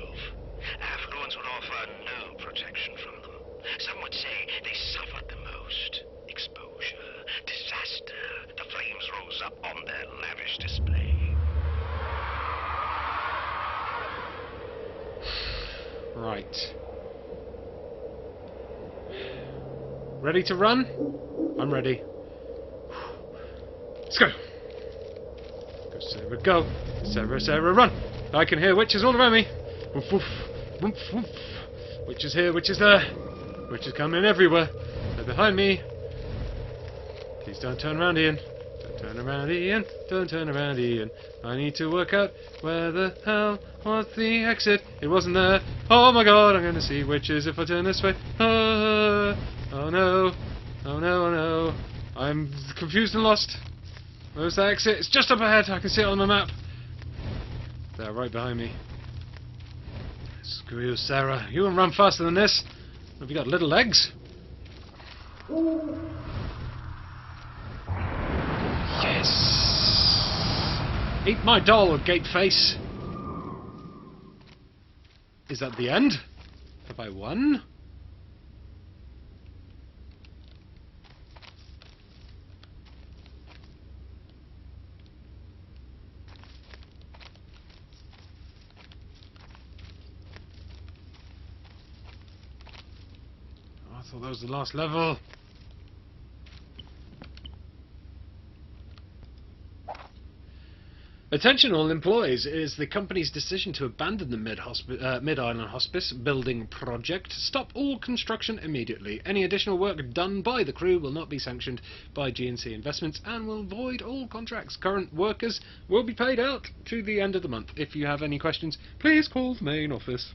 Affluence would offer no protection from them. Some would say they suffered the most. Exposure, disaster. The flames rose up on their lavish display. Right. Ready to run? I'm ready. Let's go. Go, Sarah, go. Sarah, Sarah, run. I can hear witches all around me. Woof, woof, woof, woof. Witches here, witches there. Witches coming everywhere. They're behind me. Please don't turn around, Ian. Don't Turn around, Ian. Don't turn around, Ian. I need to work out where the hell was the exit. It wasn't there. Oh my god, I'm going to see witches if I turn this way. Oh no. Oh no, oh no. I'm confused and lost. Where's the exit? It's just up ahead. I can see it on the map. They're right behind me. Screw you, Sarah. You won't run faster than this. Have you got little legs? Yes! Eat my doll, Gateface! Is that the end? Have I won? Oh, I thought that was the last level. Attention all employees, it is the company's decision to abandon the Mid-Island Hospice building project. Stop all construction immediately. Any additional work done by the crew will not be sanctioned by G&C Investments and will void all contracts. Current workers will be paid out to the end of the month. If you have any questions, please call the main office.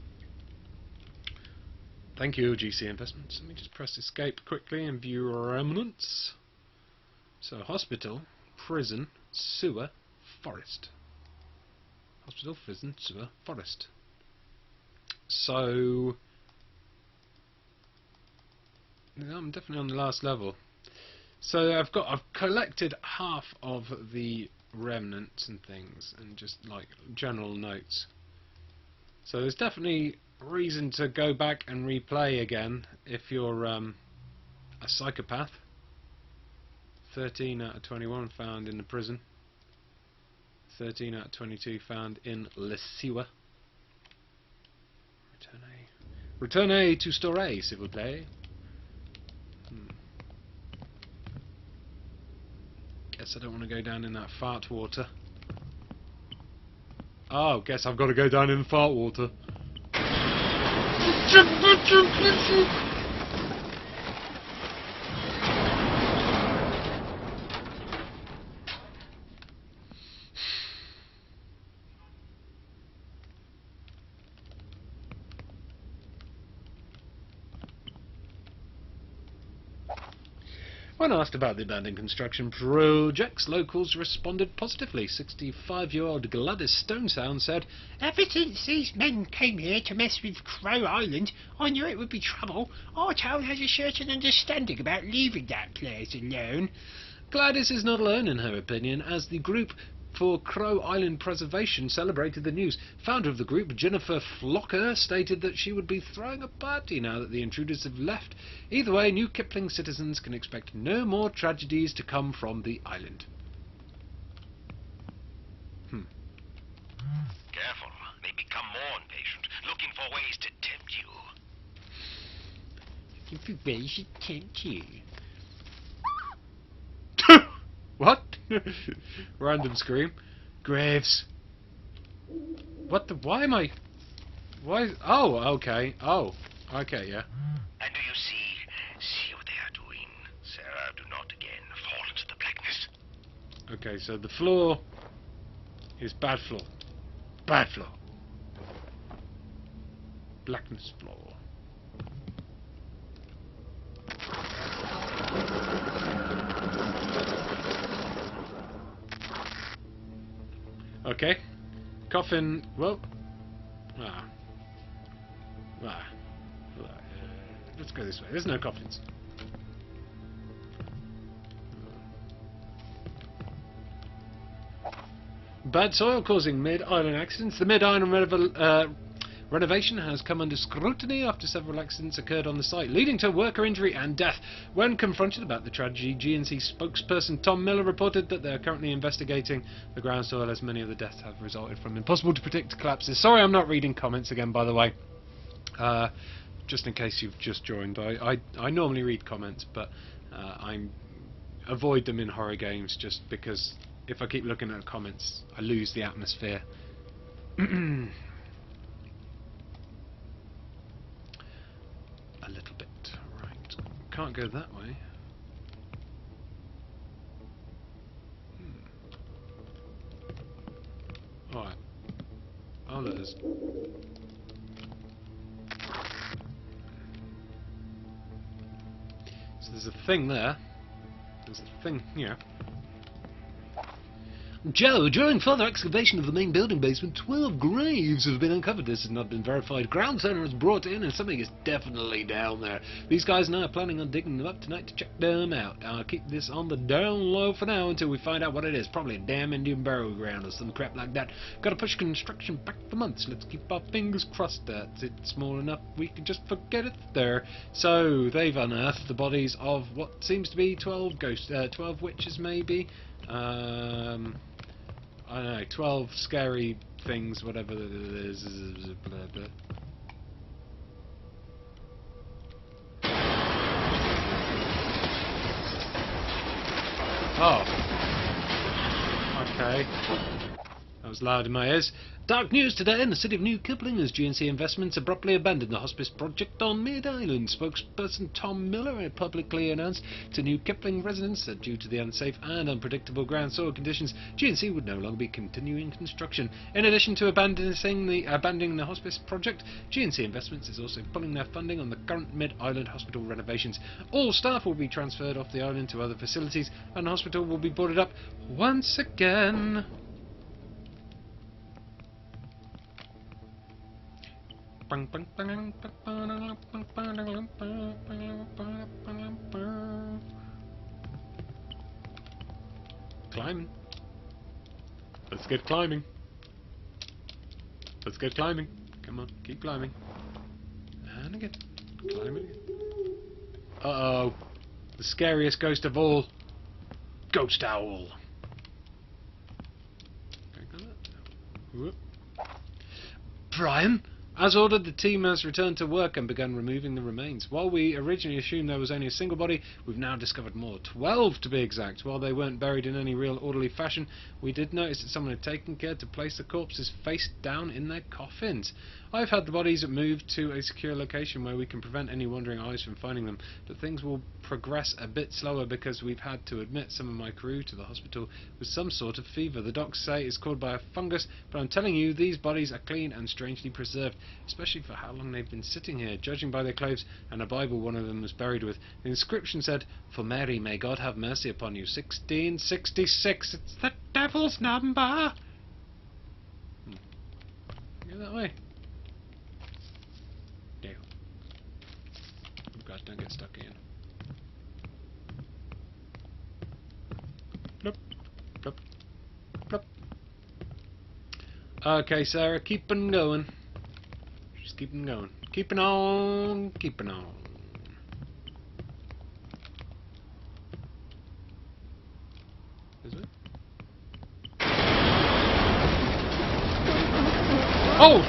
Thank you, GC Investments. Let me just press escape quickly and view remnants. So, hospital, prison, sewer, forest. Hospital, prison, sewer, forest. So I'm definitely on the last level. So I've collected half of the remnants and things and just like general notes. So there's definitely reason to go back and replay again if you're a psychopath. 13 out of 21 found in the prison. 13 out of 22 found in Le Sewer. Retournez to Storey, s'il vous plaît. Guess I don't want to go down in that fart water. Oh, guess I've got to go down in the fart water. When asked about the abandoned construction projects, locals responded positively. 65-year-old Gladys Stonesound said, "Ever since these men came here to mess with Crow Island, I knew it would be trouble. Our town has a certain understanding about leaving that place alone." Gladys is not alone in her opinion, as the group for Crow Island Preservation celebrated the news. Founder of the group, Jennifer Flocker, stated that she would be throwing a party now that the intruders have left. Either way, New Kipling citizens can expect no more tragedies to come from the island. Careful, they become more impatient, looking for ways to tempt you. If you really should tempt you. What? Random scream. Graves. What the? Why am I? Why? Oh, okay. Oh, okay, yeah. And do you see what they are doing? Sarah, do not again fall into the blackness. Okay, so the floor is bad floor. Bad floor. Blackness floor. Okay. Coffin. Well. Let's go this way. There's no coffins. Bad soil causing mid-island accidents. The mid-island renovation has come under scrutiny after several accidents occurred on the site, leading to worker injury and death. When confronted about the tragedy, G&C spokesperson Tom Miller reported that they are currently investigating the ground soil, as many of the deaths have resulted from impossible to predict collapses. Sorry, I'm not reading comments again, by the way. Just in case you've just joined, I normally read comments, but I avoid them in horror games just because if I keep looking at comments, I lose the atmosphere. A little bit. Right. Can't go that way. letters. So there's a thing there. There's a thing here. Joe, during further excavation of the main building basement, 12 graves have been uncovered. This has not been verified. Ground center is brought in and something is definitely down there. These guys and I are planning on digging them up tonight to check them out. I'll keep this on the down low for now until we find out what it is. Probably a damn Indian burial ground or some crap like that. Gotta push construction back for months. Let's keep our fingers crossed that it's small enough we can just forget it's there. So, they've unearthed the bodies of what seems to be 12 witches maybe. I don't know, 12 scary things, whatever it is. Blah, blah. Oh. Okay. That was loud in my ears. Dark news today in the city of New Kipling as GNC Investments abruptly abandoned the hospice project on Mid-Island. Spokesperson Tom Miller publicly announced to New Kipling residents that due to the unsafe and unpredictable ground soil conditions, GNC would no longer be continuing construction. In addition to abandoning the hospice project, GNC Investments is also pulling their funding on the current Mid-Island hospital renovations. All staff will be transferred off the island to other facilities and the hospital will be boarded up once again. Climbing. Let's get climbing. Let's get climbing. Come on, keep climbing. And again. Climbing again. Uh-oh. The scariest ghost of all. Ghost owl. Whoop. Brian? As ordered, the team has returned to work and begun removing the remains. While we originally assumed there was only a single body, we've now discovered more. 12 to be exact. While they weren't buried in any real orderly fashion, we did notice that someone had taken care to place the corpses face down in their coffins. I've had the bodies moved to a secure location where we can prevent any wandering eyes from finding them, but things will progress a bit slower because we've had to admit some of my crew to the hospital with some sort of fever. The docs say it's caused by a fungus, but I'm telling you, these bodies are clean and strangely preserved, especially for how long they've been sitting here, judging by their clothes and a Bible one of them was buried with. The inscription said, "For Mary, may God have mercy upon you, 1666. It's the devil's number! Go that way. No. Oh God, don't get stuck in. Plop, plop, plop. Okay, Sarah, keep on going. Just keep on going. Keeping on, keeping on. Is it? Oh!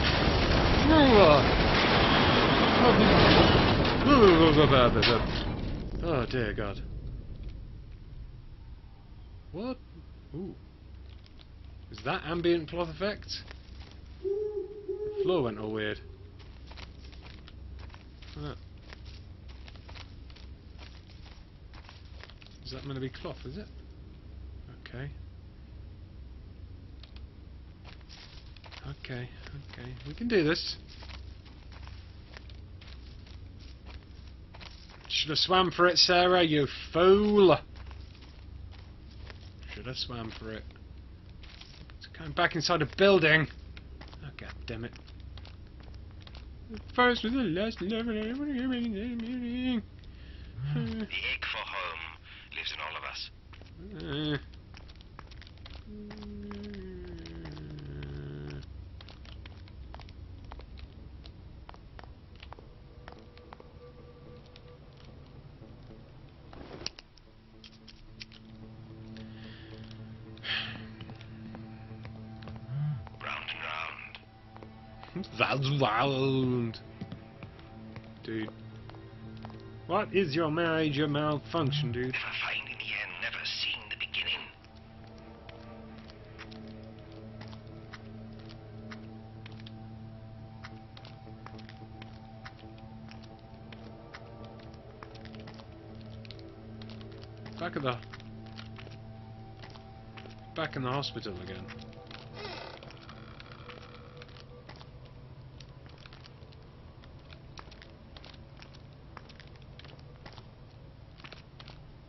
Oh dear God. What? Ooh. Is that ambient cloth effect? The floor went all weird. Is that meant to be cloth, is it? Okay. Okay, okay. We can do this. Should have swam for it, Sarah, you fool! Should have swam for it. It's going back inside a building. Oh, God damn it. The first was the last level. The ache for home lives in all of us. That's wild. Dude. What is your major malfunction, dude? Never finding the end, never seeing the beginning. Back in the hospital again.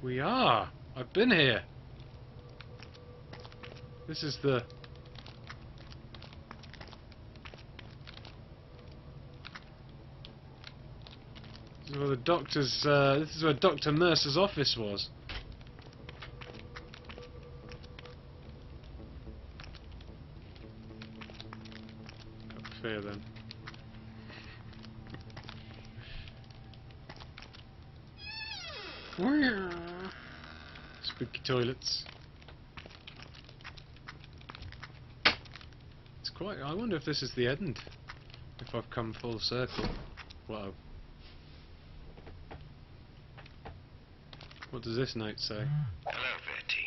We are. I've been here. This is the... This is where the doctor's... this is where Dr. Mercer's office was. Got fear then. Spooky toilets. It's quite... I wonder if this is the end. If I've come full circle. Whoa. What does this note say? Hello, 13.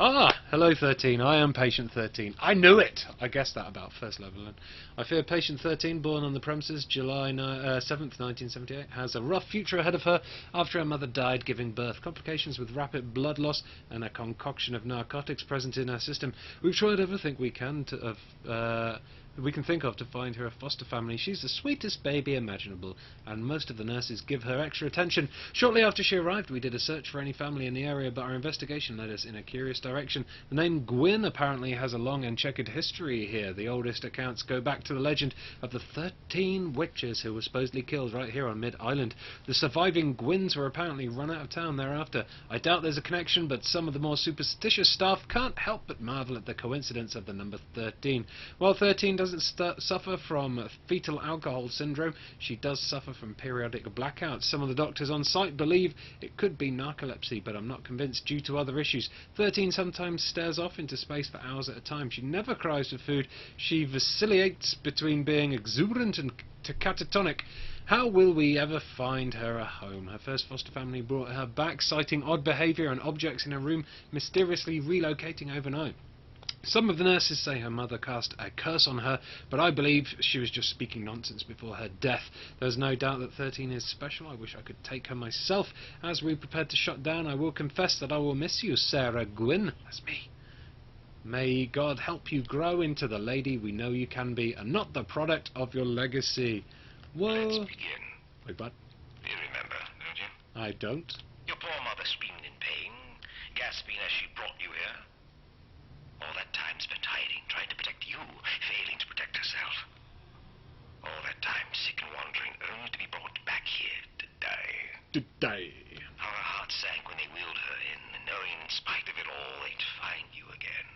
Ah! Hello 13, I am Patient 13. I knew it! I guessed that about first level. And I fear Patient 13, born on the premises July 7th, 1978, has a rough future ahead of her after her mother died giving birth. Complications with rapid blood loss and a concoction of narcotics present in her system. We've tried everything we can think of to find her a foster family. She's the sweetest baby imaginable, and most of the nurses give her extra attention. Shortly after she arrived, we did a search for any family in the area, but our investigation led us in a curious direction. The name Gwyn apparently has a long and checkered history here. The oldest accounts go back to the legend of the 13 witches who were supposedly killed right here on Mid-Island. The surviving Gwyns were apparently run out of town thereafter. I doubt there's a connection, but some of the more superstitious staff can't help but marvel at the coincidence of the number 13. While 13 doesn't suffer from fetal alcohol syndrome, she does suffer from periodic blackouts. Some of the doctors on site believe it could be narcolepsy, but I'm not convinced due to other issues. 13 sometimes stares off into space for hours at a time. She never cries for food. She vacillates between being exuberant and to catatonic. How will we ever find her a home? Her first foster family brought her back, citing odd behaviour and objects in her room, mysteriously relocating overnight. Some of the nurses say her mother cast a curse on her, but I believe she was just speaking nonsense before her death. There's no doubt that 13 is special. I wish I could take her myself. As we prepare to shut down, I will confess that I will miss you, Sarah Gwyn. That's me. May God help you grow into the lady we know you can be, and not the product of your legacy. Whoa. Let's begin. Wait, what? You remember, don't you? I don't. Your poor mother screamed in pain, gasping as she brought you here. All that time spent hiding, trying to protect you, failing to protect herself. All that time sick and wandering, only to be brought back here to die. Today. How her heart sank when they wheeled her in, knowing in spite of it all they'd find you again.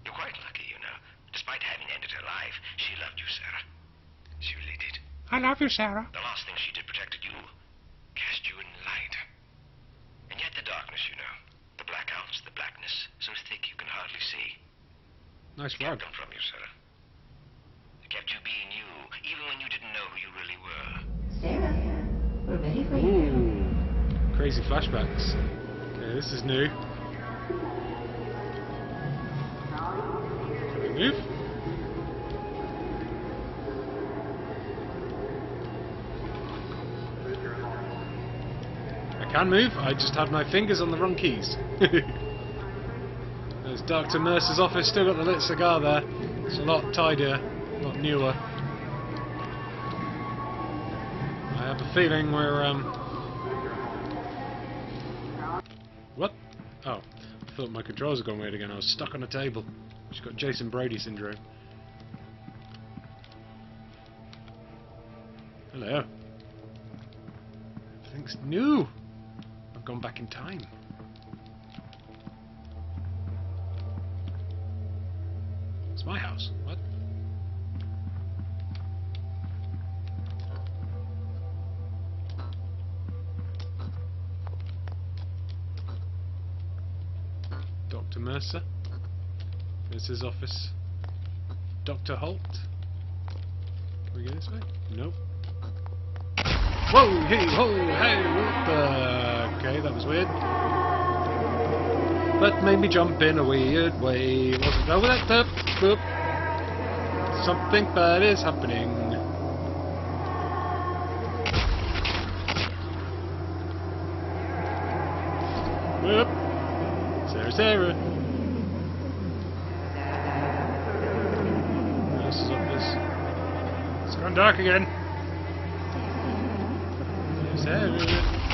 You're quite lucky, you know. Despite having ended her life, she loved you, Sarah. She really did. I love you, Sarah. The last thing she did protected you, cast you in light. And yet the darkness, you know. The blackouts, the blackness, so thick you can hardly see. Nice It rug. kept them from you, Sarah. It kept you being you, even when you didn't know who you really were. Sarah, we're ready for you. Ooh. Crazy flashbacks. Okay, this is new. Can we move? I can move, I just have my fingers on the wrong keys. There's Dr. Mercer's office, still got the lit cigar there. It's a lot tidier, a lot newer. I have a feeling we're, What? Oh, I thought my controls had gone weird again. I was stuck on a table. She's got Jason Brody syndrome. Hello. Everything's new. I've gone back in time. It's my house. What? Dr. Mercer. There's his office. Dr. Holt. Can we go this way? Nope. Whoa, hey, ho, hey, what the... Okay, that was weird. That made me jump in a weird way. Wasn't over that step. Boop. Something bad is happening. Boop. Sarah, Sarah. This is up this. It's gone dark again. Sarah.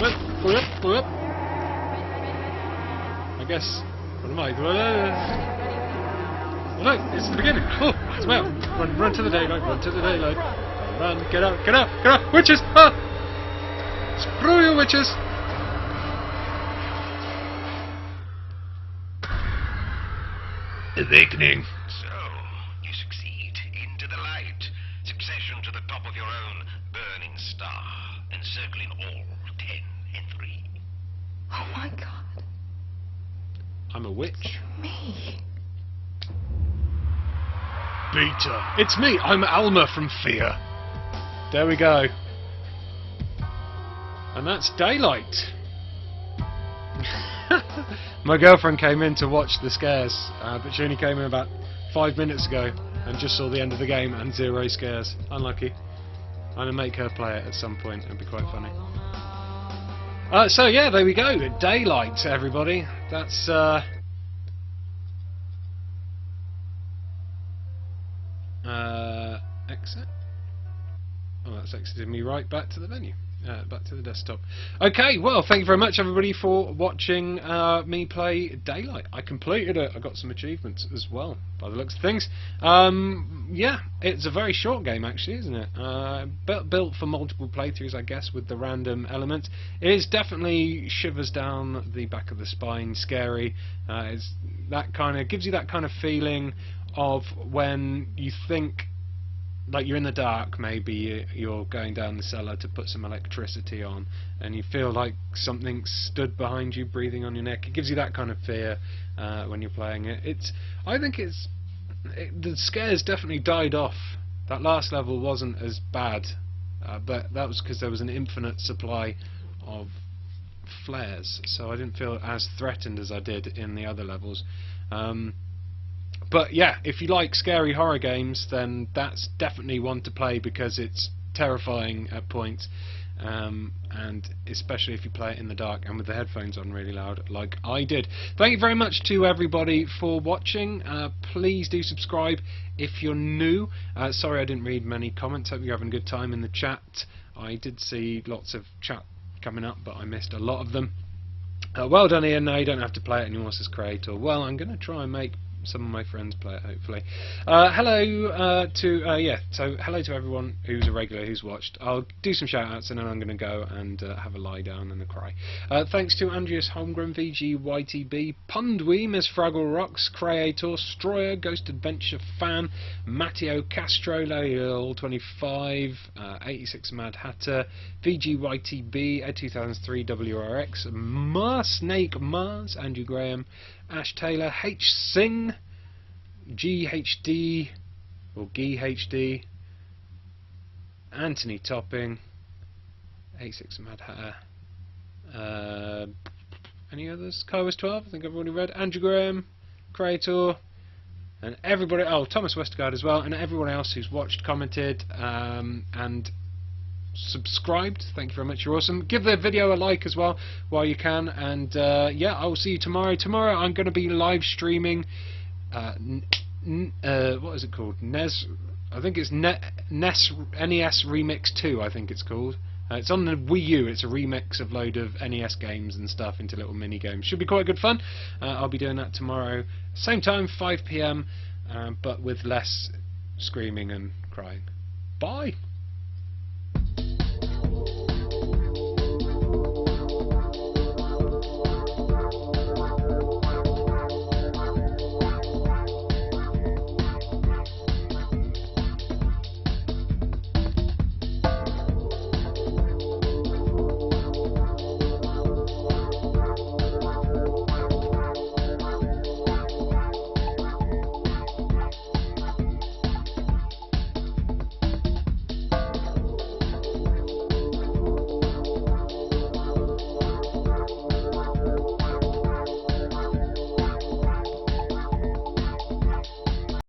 What? I guess. What am I? Oh no, it's the beginning. Oh, it's well. Run to the daylight. Run to the daylight. Run. Get out. Get out. Get out. Witches! Ah! Screw you, witches! Awakening. So, you succeed. Into the light. Succession to the top of your own burning star. Encircling all 10 and 3. Oh my god. I'm a witch. Me. Beta. It's me. I'm Alma from Fear. There we go. And that's daylight. My girlfriend came in to watch the scares, but she only came in about 5 minutes ago and just saw the end of the game and 0 scares. Unlucky. I'm going to make her play it at some point. It'd be quite funny. So yeah, there we go. Daylight, everybody. That's exit. Oh, that's exited me right back to the menu. Back to the desktop. Okay, well, thank you very much, everybody, for watching me play Daylight. I completed it. I got some achievements as well, by the looks of things. Yeah, it's a very short game, actually, isn't it? Built for multiple playthroughs, I guess, with the random elements. It is definitely shivers down the back of the spine, scary. It's that kind of gives you that kind of feeling of when you think, like you're in the dark, maybe you're going down the cellar to put some electricity on and you feel like something stood behind you breathing on your neck. It gives you that kind of fear when you're playing it. I think the scares definitely died off. That last level wasn't as bad, but that was because there was an infinite supply of flares, so I didn't feel as threatened as I did in the other levels. But yeah, if you like scary horror games, then that's definitely one to play because it's terrifying at points, and especially if you play it in the dark and with the headphones on really loud, like I did. Thank you very much to everybody for watching. Please do subscribe if you're new. Sorry I didn't read many comments. Hope you're having a good time in the chat. I did see lots of chat coming up, but I missed a lot of them. Well done, Ian. Now you don't have to play it anymore, says Creator. Well, I'm going to try and make some of my friends play it, hopefully. Hello to everyone who's a regular who's watched. I'll do some shout outs and then I'm going to go and have a lie down and a cry. Thanks to Andreas Holmgren, VG, YTB, Pundwee, Miss Fraggle Rocks, Creator, Stroyer, Ghost Adventure Fan, Matteo Castro, Laliel25, 86 Mad Hatter, VG, YTB, Ed 2003, WRX, Snake Mars, Andrew Graham, Ash Taylor, H Singh, GHD or GHD, Anthony Topping, 86 Mad Hatter, any others? Kaiwas 12, I think I've already read, Andrew Graham, Creator, and everybody, Thomas Westergaard as well, and everyone else who's watched, commented, and subscribed. Thank you very much, you're awesome. Give the video a like as well while you can, and yeah, I will see you tomorrow. Tomorrow I'm going to be live streaming what is it called? I think it's NES Remix 2, I think it's called. It's on the Wii U. It's a remix of a load of NES games and stuff into little mini games. Should be quite good fun. I'll be doing that tomorrow, same time, 5 PM, but with less screaming and crying. Bye.